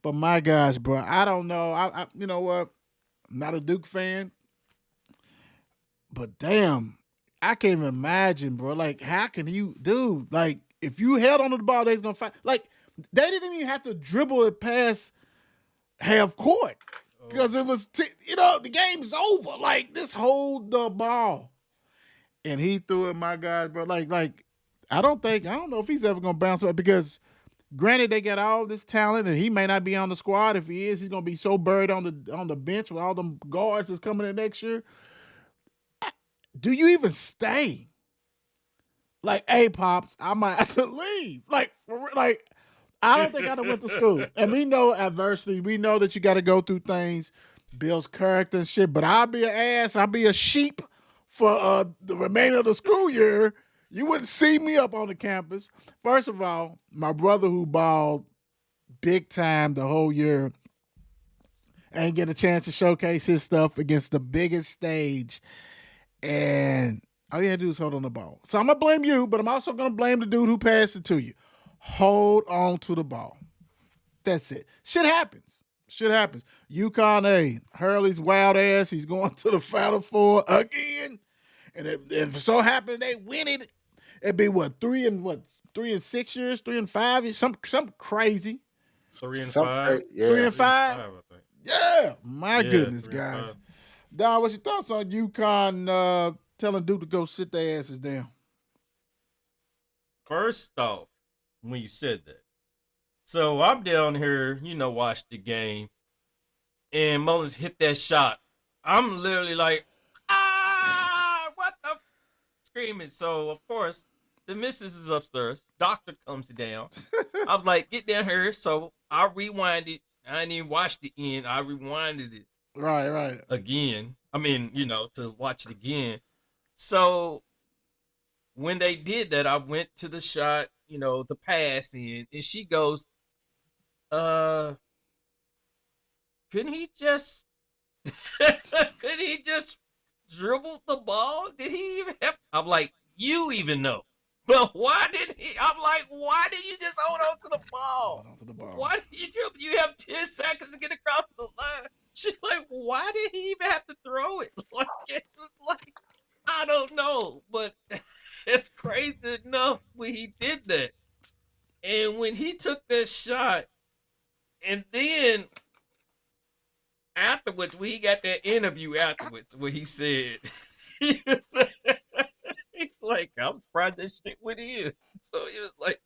But my gosh, bro, I don't know. I you know what? I'm not a Duke fan, but damn, I can't even imagine, bro. Like, how can you, dude? Like, if you held onto the ball, they's gonna fight. Like, they didn't even have to dribble it past half court because it was, the game's over. Like, just hold the ball, and he threw it. My God, bro. Like, I don't know if he's ever gonna bounce back because. Granted, they got all this talent, and he may not be on the squad. If he is, he's gonna be so buried on the bench with all them guards that's coming in next year. do you even stay? Like, hey, pops, I might have to leave. Like, I don't think I'd have went to school. And we know adversity. We know that you got to go through things, builds character and shit. But I'll be an ass. I'll be a sheep for the remainder of the school year. You wouldn't see me up on the campus. First of all, my brother who balled big time the whole year ain't get a chance to showcase his stuff against the biggest stage. And all you had to do is hold on the ball. So I'm going to blame you, but I'm also going to blame the dude who passed it to you. Hold on to the ball. That's it. Shit happens. UConn, hey, Hurley's wild ass. He's going to the Final Four again. And if it so happened they win it, it'd be 3 and 6 years, 3 and 5 years, something crazy. 3 and 5. Yeah. 3 and 5. I think. Yeah, my goodness, 3 and guys. 5. Don, what's your thoughts on UConn telling Duke to go sit their asses down? First off, when you said that, so I'm down here, watch the game, and Mullins hit that shot. I'm literally like, what the screaming. So of course the missus is upstairs. Doctor comes down. I was like, get down here. So I rewinded. I didn't even watch the end. I rewinded it. Right. Again. I mean, to watch it again. So when they did that, I went to the shot, the pass in, and she goes, couldn't he just dribble the ball? Did he even have? I'm like, you even know. But why did he? I'm like, why did you just hold on to the ball? Why did you dribble? You have 10 seconds to get across the line. She's like, why did he even have to throw it? Like, it was like, I don't know. But it's crazy enough when he did that. And when he took that shot, and then afterwards, when he got that interview afterwards, where he said, he was like, I'm surprised that shit went in. So he was like,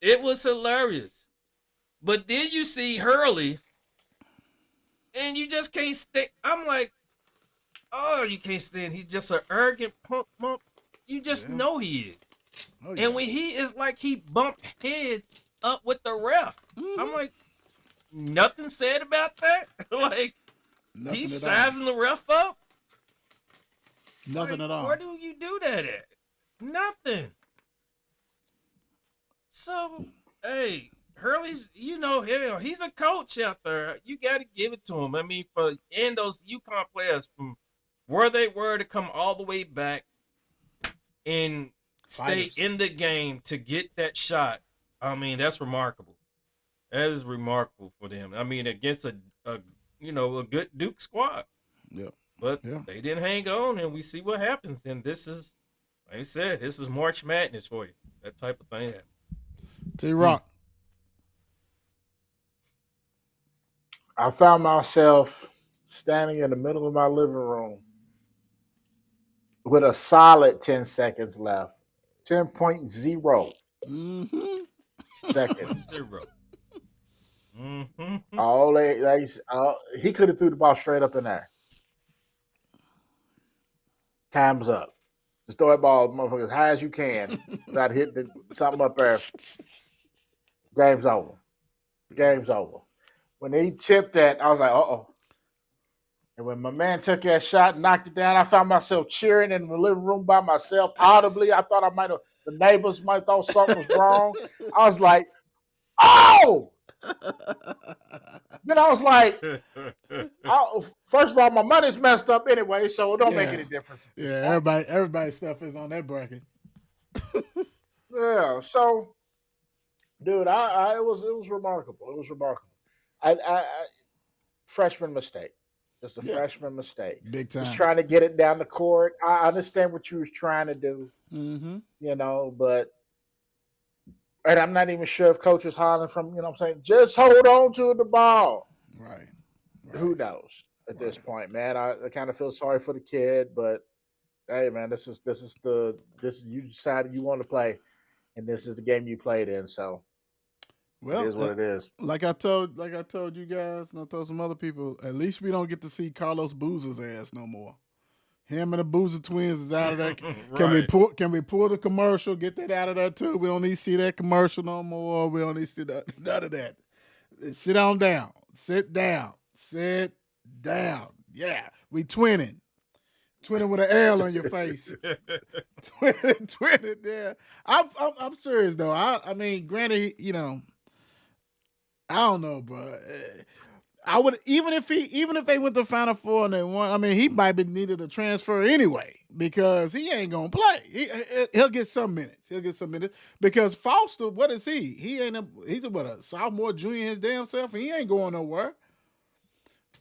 it was hilarious. But then you see Hurley, and you just can't stay. I'm like, oh, you can't stand. He's just an arrogant punk. You just know he is. Oh, yeah. And when he is like, he bumped heads up with the ref. I'm like, nothing said about that? Like, nothing he's sizing the ref up? Nothing at all. Where do you do that at? Nothing. So, hey, Hurley's, he's a coach out there. You got to give it to him. I mean, and those UConn players from where they were to come all the way back and stay in the game to get that shot. I mean, that's remarkable. That is remarkable for them. I mean, against a good Duke squad. Yeah. But they didn't hang on, and we see what happens. And this is, like I said, this is March Madness for you. That type of thing happens. T-Rock. I found myself standing in the middle of my living room with a solid 10 seconds left. 10.0 seconds. 0. He could have threw the ball straight up in there. Time's up. Just throw that ball, motherfucker, as high as you can. Try to hit something up there. Game's over. When he tipped that, I was like, uh-oh. And when my man took that shot and knocked it down, I found myself cheering in the living room by myself audibly. I thought the neighbors might thought something was wrong. I was like, oh! Then I was like, first of all, my money's messed up anyway, so it don't make any difference. Yeah, everybody's stuff is on that bracket. Yeah, so, dude, it was remarkable. It was remarkable. I freshman mistake. Just a freshman mistake. Big time. Just trying to get it down the court. I understand what you was trying to do. But and I'm not even sure if coach was hollering from, what I'm saying, just hold on to the ball. Right. Who knows at this point, man? I kind of feel sorry for the kid, but hey, man, this is you decided you want to play, and this is the game you played in. So, it is what it is. Like I told you guys, and I told some other people, at least we don't get to see Carlos Boozer's ass no more. Him and the Boozer twins is out of there. Right. Can we pull the commercial? Get that out of there too. We don't need to see that commercial no more. We don't need to see none of that. Sit on down. Sit down. Sit down. Yeah, we twinning. Twinning with an L on your face. Twinning there. I'm serious though. I mean, granted, I don't know, bro. I would even if they went to Final Four and they won. I mean, he might be needed a transfer anyway because he ain't gonna play. He'll get some minutes. Because Foster. What is he? He's a sophomore, junior, his damn self, and he ain't going nowhere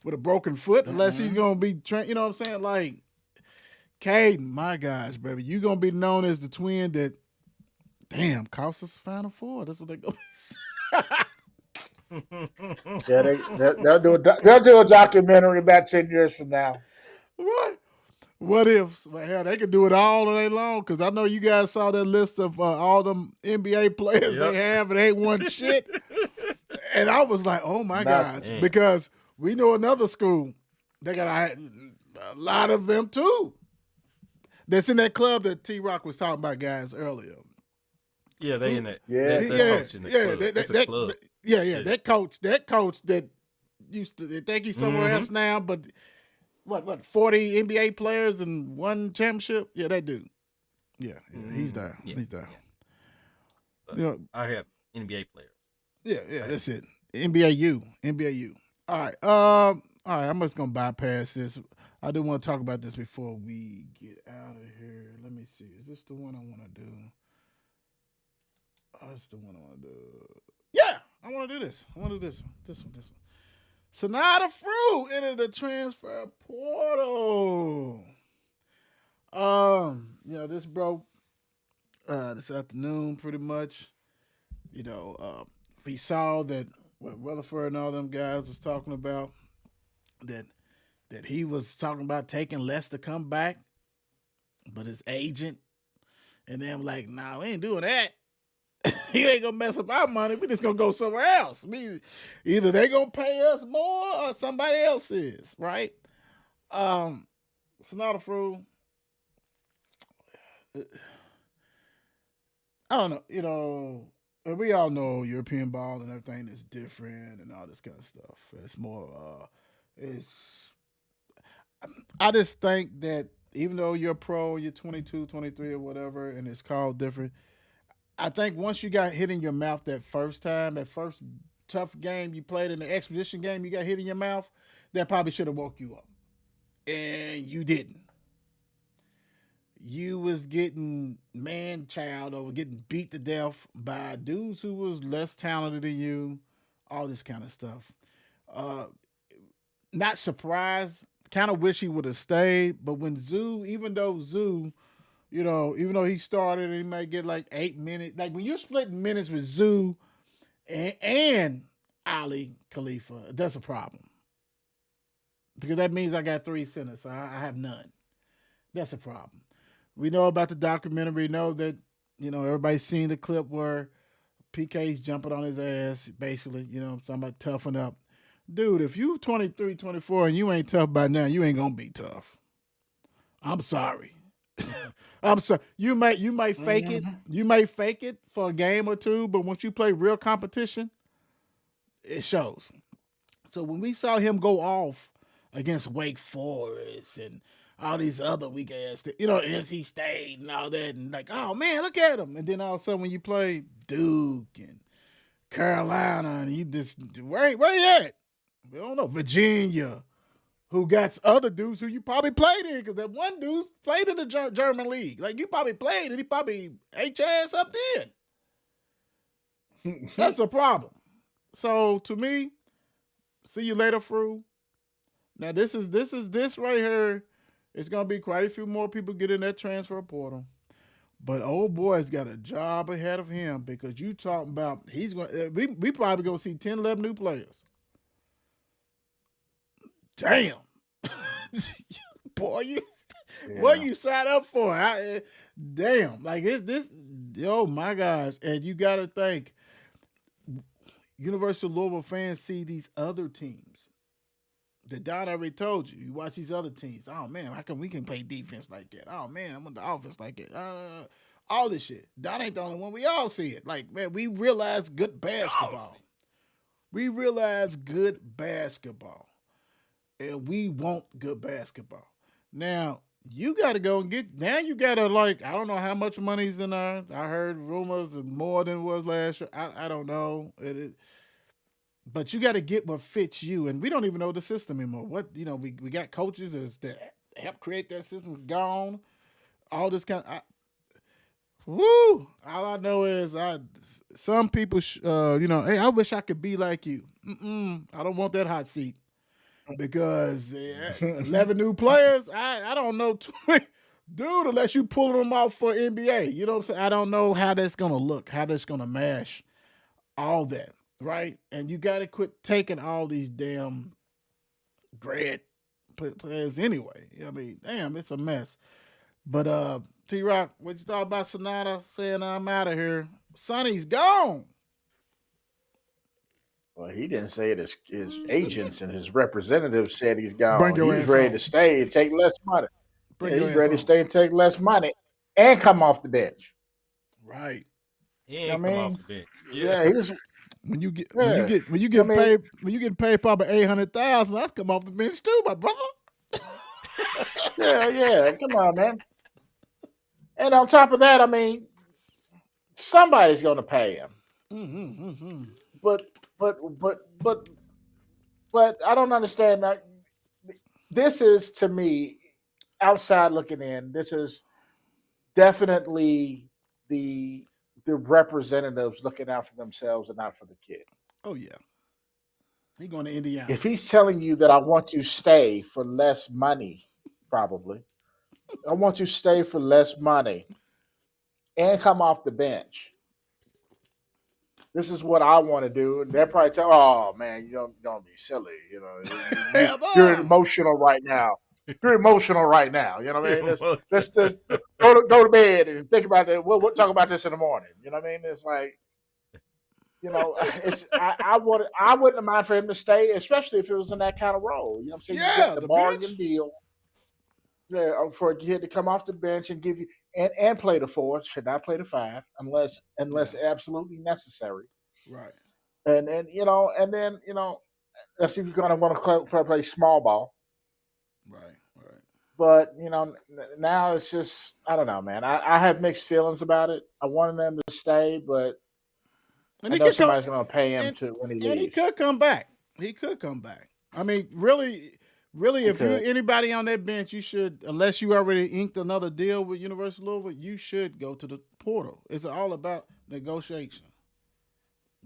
with a broken foot unless he's gonna be. You know what I'm saying? Like, Caden, my gosh, baby, you gonna be known as the twin that, damn, cost us the Final Four. That's what they go. Yeah, they'll do a documentary about 10 years from now. What if? Well, hell, they could do it all day long because I know you guys saw that list of all them NBA players they have and they ain't won shit. And I was like, oh my gosh, because we know another school, they got a lot of them too. That's in that club that T-Rock was talking about, guys, earlier. Yeah, they in that. That club. That coach that used to think he's somewhere else now, but what 40 NBA players and one championship? Yeah, that dude. Yeah, he's there. Yeah, he's there. Yeah. I have NBA players. Yeah, that's it. NBA U. All right. I'm just gonna bypass this. I do want to talk about this before we get out of here. Let me see. Is this the one I want to do? Oh, that's the one I want to do. Yeah, I want to do this. I want to do this one. This one. Sonata Frew entered the transfer portal. This broke this afternoon pretty much. We saw that what Rutherford and all them guys was talking about, that he was talking about taking less to come back, but his agent and them like, nah, we ain't doing that. You ain't gonna mess up our money. We just gonna go somewhere else. Either they gonna pay us more or somebody else is, right? Sonata Frew, I don't know, we all know European ball and everything is different and all this kind of stuff. It's more, I just think that even though you're a pro, you're 22, 23 or whatever, and it's called different, I think once you got hit in your mouth that first time, that first tough game you played in the exposition game, you got hit in your mouth, that probably should have woke you up. And you didn't. You was getting man-child or getting beat to death by dudes who was less talented than you, all this kind of stuff. Not surprised. Kind of wish he would have stayed. But when Zoo, even though he started and he might get like 8 minutes, like when you're splitting minutes with Zoo and Ali Khalifa, that's a problem. Because that means I got 3 centers, so I have none. That's a problem. We know about the documentary. We know that, everybody's seen the clip where PK's jumping on his ass, basically, talking about toughen up. Dude, if you 23, 24 and you ain't tough by now, you ain't going to be tough. I'm sorry. I'm sorry. You might fake it. You may fake it for a game or two, but once you play real competition, it shows. So when we saw him go off against Wake Forest and all these other weak ass, NC State and all that, and like, oh man, look at him. And then all of a sudden when you play Duke and Carolina, and you just where you at? We don't know. Virginia, who got other dudes who you probably played in, because that one dude played in the German league. Like, you probably played and he probably ate your ass up then. That's a problem. So to me, see you later, Frew. Now this right here. It's gonna be quite a few more people get in that transfer portal. But old boy's got a job ahead of him, because you talking about he's going. We probably gonna see 10, 11 new players. Damn, boy, what you signed up for? Damn, like this. Oh my gosh! And you got to think, University of Louisville fans see these other teams The Don already told you. You watch these other teams. Oh man, how come we can play defense like that? Oh man, I'm on the offense like that. All this shit. Don ain't the only one. We all see it. Like man, we realize good basketball. We realize good basketball, and we want good basketball. Now you got to go and get. Now you got to like. I don't know how much money's in there. I heard rumors of more than was last year. I don't know. But you got to get what fits you, and we don't even know the system anymore. What we got coaches that help create that system gone. All this kind. Woo! All I know is some people, hey, I wish I could be like you. I don't want that hot seat because 11 new players. I don't know, dude. Unless you pull them off for NBA, you know what I'm saying. I don't know how that's gonna look, how that's gonna mash all that, right? And you got to quit taking all these damn grad players anyway. I mean, damn, it's a mess. But T Rock, what you thought about Sonata saying I'm out of here? Sonny's gone. Well, he didn't say it. His agents and his representatives said he's gone. Bring your He's ass ready home. to stay and take less money. Bring Yeah, your he's ass ready to home. stay and take less money and come off the bench. Right. He You know ain't what I come mean? off the bench. Yeah, he's When you get yeah. I mean, paid when you get paid probably 800,000, I come off the bench too, my brother. yeah. Come on, man. And on top of that, I mean, somebody's going to pay him. Mm-hmm. But but but but but I don't understand that. This is to me, outside looking in. This is definitely the the representatives looking out for themselves and not for the kid. Oh yeah, he going to Indiana. If he's telling you that I want to stay for less money, probably I want to stay for less money and come off the bench. This is what I want to do. And they'll probably tell, oh man, you don't be silly. Hell You're no. emotional right now. You're emotional right now. You know what I mean? Well, Let's go to bed and think about it. We'll talk about this in the morning. You know what I mean? It's like, it's I wouldn't mind for him to stay, especially if it was in that kind of role. You know what I'm saying? You Yeah, get the the bargain bench. deal. Yeah, for a kid to come off the bench and give you and play the four, should not play the five unless Yeah. absolutely necessary. Right. And then let's see if you're gonna want to play small ball. Right. Right. But now it's just I don't know, man. I have mixed feelings about it. I wanted them to stay, but And I he know could come. somebody's gonna pay him And to when he and he leaves. could come back. He could come back. I mean, really, He if you're could. anybody on that bench, you should, unless you already inked another deal with University of Louisville, you should go to the portal. It's all about negotiation.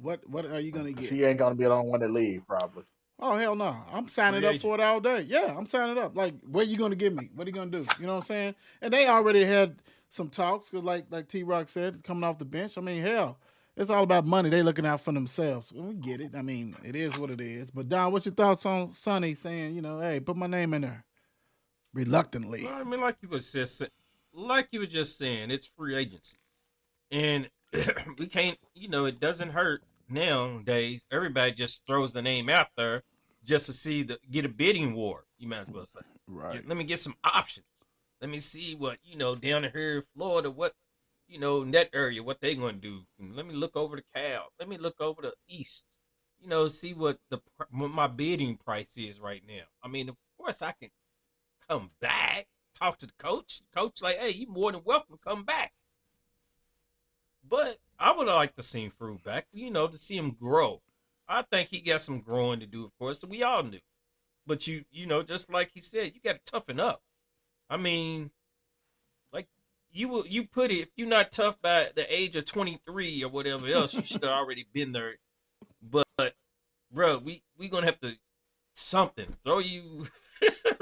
What are you gonna Because get? he ain't gonna be the only one to leave, probably. Oh hell no! I'm signing free up agent. for it all day. Yeah, I'm signing up. Like, what you gonna give me? What are you gonna do? You know what I'm saying? And they already had some talks because, like T Rock said, coming off the bench. I mean, hell, it's all about money. They looking out for themselves. We get it. I mean, it is what it is. But Don, what's your thoughts on Sonny saying, hey, put my name in there reluctantly? Well, I mean, like you were just saying, it's free agency, and we can't. It doesn't hurt nowadays. Everybody just throws the name out there just to get a bidding war. You might as well say. Right. Let me get some options. Let me see what down here in Florida, what in that area, what they gonna do. And let me look over the Cal. Let me look over the East. See what what my bidding price is right now. I mean, of course, I can come back, talk to the coach. Coach, like, hey, you more than welcome to come back. But I would like to see him Fruit back, to see him grow. I think he got some growing to do, of course, that we all knew. But just like he said, you got to toughen up. I mean, like you put it, if you're not tough by the age of 23 or whatever else, you should have already been there. But bro, we gonna have to something throw you,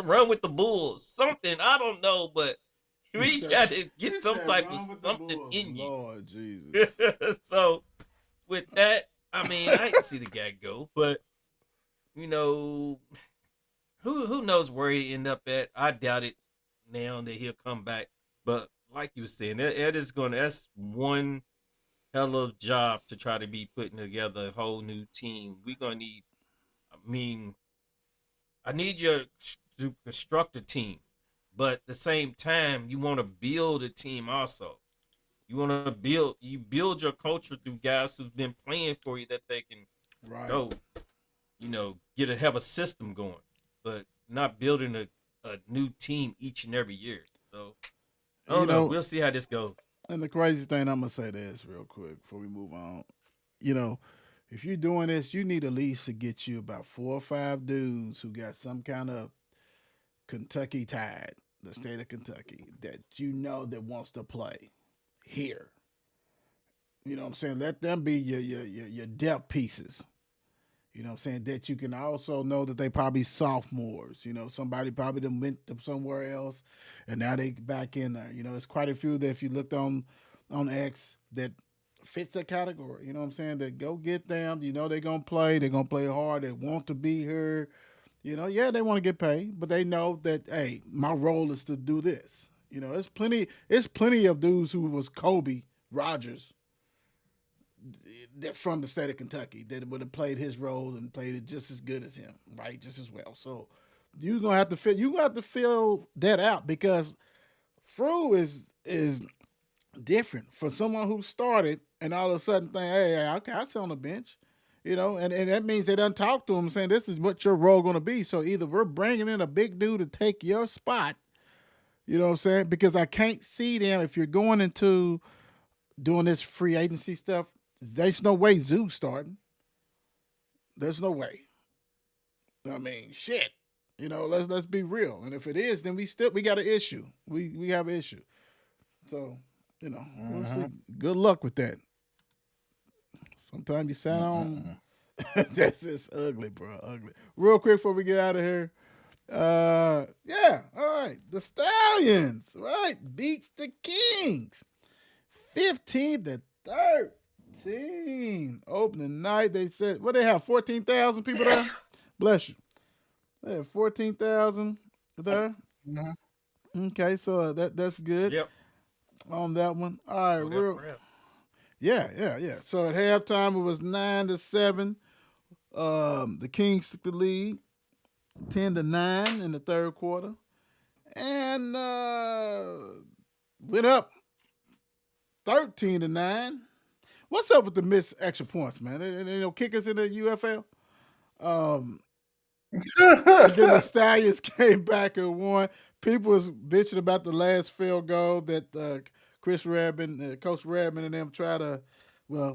run with the bulls, something. I don't know, but we got to get some type of something in you. Lord Jesus. So with that, I mean, I hate to see the guy go, but who knows where he end up at? I doubt it now that he'll come back. But like you were saying, that's one hell of a job to try to be putting together a whole new team. We're gonna need. I mean, I need you to construct a team, but at the same time, you want to build a team also. You build your culture through guys who've been playing for you that they can Right. go, have a system going, but not building a new team each and every year. So I You don't know. know, We'll see how this goes. and the crazy thing, I'm gonna say this real quick before we move on. You know, if you're doing this, you need at least to get you about 4 or 5 dudes who got some kind of Kentucky Tide, the state of Kentucky, that that wants to play here. You know what I'm saying? Let them be your depth pieces. You know what I'm saying? That you can also know that they probably sophomores. Somebody probably done went to somewhere else and now they back in there. There's quite a few that if you looked on X that fits that category. You know what I'm saying? That go get them. They're gonna play. They're gonna play hard. They want to be here. Yeah, they want to get paid, but they know that hey, my role is to do this. It's plenty of dudes who was Kobe Rogers that from the state of Kentucky that would have played his role and played it just as good as him, right? Just as well. So you gonna have to fill that out because Fru is different for someone who started and all of a sudden think, hey, okay, I sit on the bench. And that means they done talk to him saying this is what your role going to be. So either we're bringing in a big dude to take your spot, you know what I'm saying? Because I can't see them if you're going into doing this free agency stuff. There's no way Zoo's starting. There's no way. I mean, shit. Let's be real. And if it is, then we got an issue. We have an issue. So, we'll see. Good luck with that. Sometimes you sound that's just ugly, bro. Ugly. Real quick before we get out of here. Yeah, all right. The Stallions, right? Beats the Kings. 15-13. Opening night. They said what they have, 14,000 people there? Bless you. They have 14,000 there. Mm-hmm. Okay, so that's good. Yep. On that one. All right, Yeah. So at halftime it was 9-7. The Kings took the lead 10-9 in the third quarter. And went up 13-9. What's up with the missed extra points, man? There no kickers in the UFL. Then the Stallions came back and won. People was bitching about the last field goal that Coach Redman and them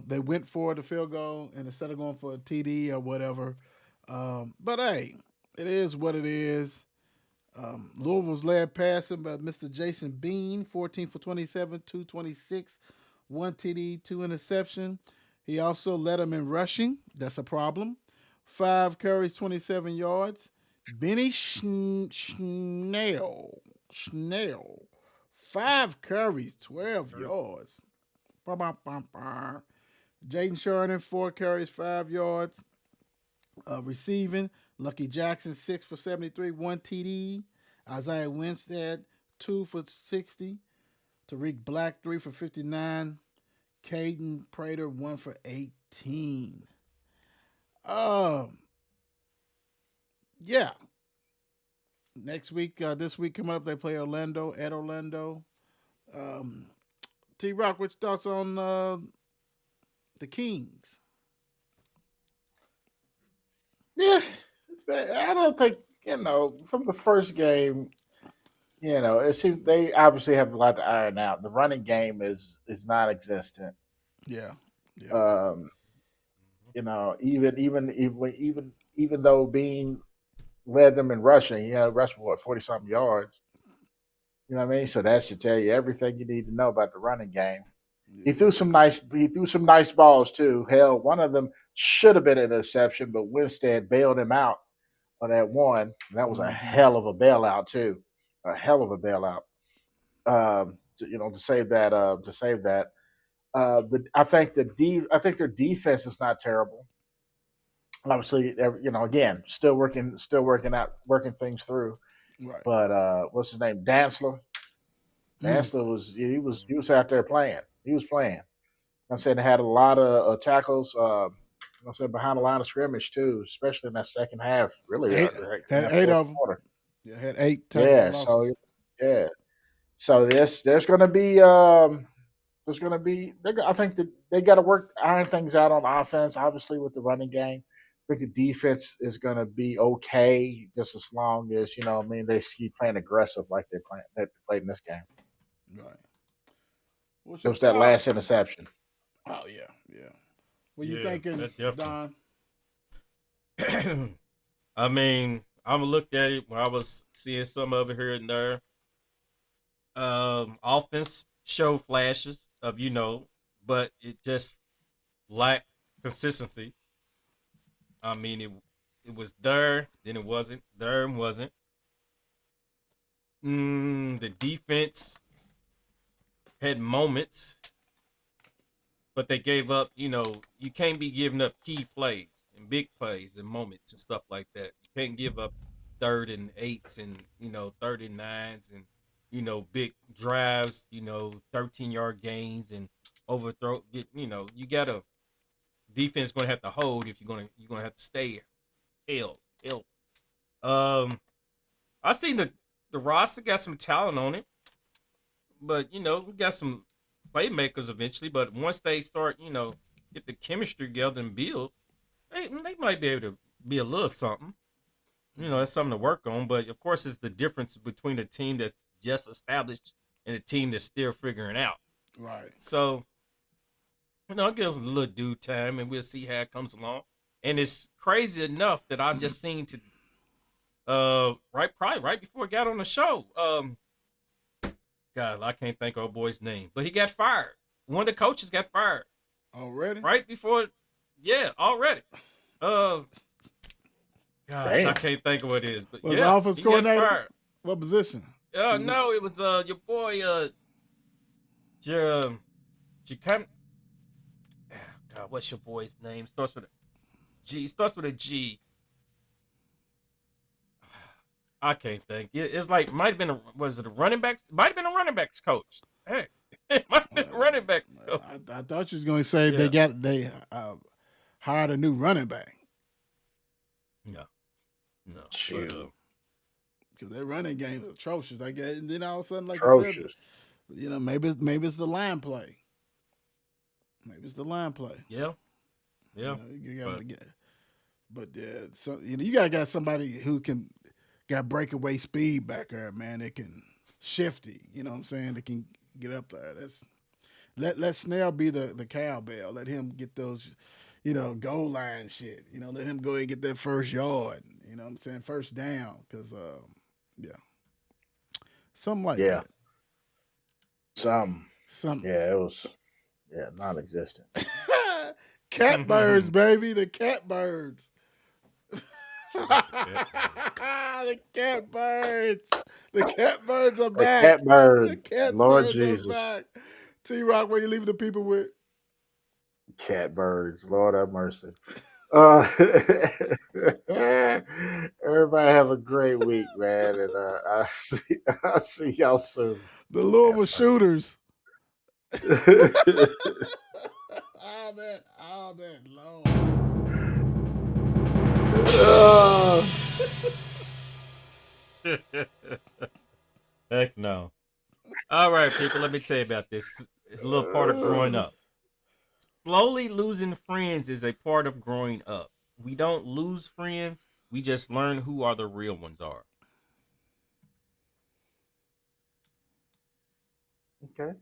they went for the field goal and instead of going for a TD or whatever. But hey, it is what it is. Louisville's led passing by Mr. Jason Bean, 14 for 27, 226, 1 TD, 2 interception. He also led them in rushing. That's a problem. 5 carries, 27 yards. Benny Schnell, 5 carries, 12 yards. Jaden Sheridan, 4 carries, 5 yards. Receiving, Lucky Jackson, 6 for 73, 1 TD. Isaiah Winstead, 2 for 60. Tariq Black, 3 for 59. Caden Prater, 1 for 18. Yeah. Next week, this week coming up, they play Orlando at Orlando. T-Rock, what's your thoughts on the Kings? Yeah, I don't think from the first game. It seems they obviously have a lot to iron out. The running game is non-existent. Yeah. Even though Bean led them in rushing, rushed for 40-something yards. You know what I mean? So that should tell you everything you need to know about the running game. Yeah. He threw some nice balls too. Hell, one of them should have been an interception, but Winstead bailed him out on that one. And that was a hell of a bailout too. A hell of a bailout. To save that. But I think their defense is not terrible. Obviously, again, still working things through. Right. But what's his name? Dantzler. Dantzler was out there playing. He was playing. I'm saying they had a lot of tackles. I said behind the line of scrimmage too, especially in that second half. Really, Had that 8 fourth of them. quarter. Yeah, had 8 touchdown Yeah. losses. So there's going to be I think that they got to iron things out on offense. Obviously, with the running game, I think the defense is going to be okay just as long as they keep playing aggressive like they played in this game. Right. It was that last interception. Oh yeah. What you thinking, Don? I mean, I looked at it when I was seeing some of it here and there. Offense showed flashes of but it just lacked consistency. I mean, it was there, then it wasn't. There and wasn't. The defense had moments, but they gave up. You can't be giving up key plays and big plays and moments and stuff like that. You can't give up 3rd and 8s and 3rd and 9s and big drives, 13-yard gains and overthrow. You gotta defense gonna have to hold if you're gonna have to stay held. I seen the roster got some talent on it, but we got some playmakers eventually. But once they start, get the chemistry together and build, they might be able to be a little something. That's something to work on. But of course, it's the difference between a team that's just established and a team that's still figuring out. Right. So, I'll give them a little due time, and we'll see how it comes along. And it's crazy enough that I've just seen probably right before I got on the show. God, I can't think of our boy's name, but he got fired. One of the coaches got fired already. Right before, already. Gosh, Damn. I can't think of what it is, but Was the offense coordinator? What position? No, it was your boy God, what's your boy's name? Starts with a G. I can't think. It's like might have been was it a running backs? Might have been a running backs coach. Hey, it might have been a running back coach. I thought you was going to say they hired a new running back. No. Shoot. Because their running game is atrocious. I guess, and then all of a sudden, like atrocious. You said, maybe it's the line play. Maybe it's the line play. Yeah. But you gotta got somebody who got breakaway speed back there, man. That can shifty. You know what I'm saying? That can get up there. Let Snell be the cowbell. Let him get those, goal line shit. Let him go ahead and get that first yard. You know what I'm saying? First down. Because something like that. Some. Yeah, it was non-existent. Catbirds, baby. The catbirds. The catbirds. The catbirds are back. The catbirds. Lord Jesus. Back. T-Rock, what are you leaving the people with? Catbirds. Lord have mercy. Everybody have a great week, man, and I'll see y'all soon. The Louisville Shooters. all that long. Heck no. All right, people, let me tell you about this. It's a little part of growing up. Slowly losing friends is a part of growing up. We don't lose friends. We just learn who the real ones are. Okay.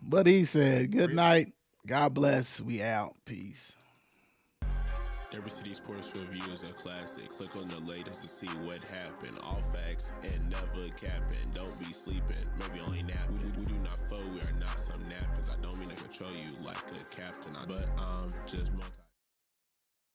But he said, good night. God bless. We out. Peace. Every City Sports Review is a classic. Click on the latest to see what happened. All facts and never capping. Don't be sleeping. Maybe only napping. We do not fold. We are not some nappers. I don't mean to control you like a captain. But I'm just multi.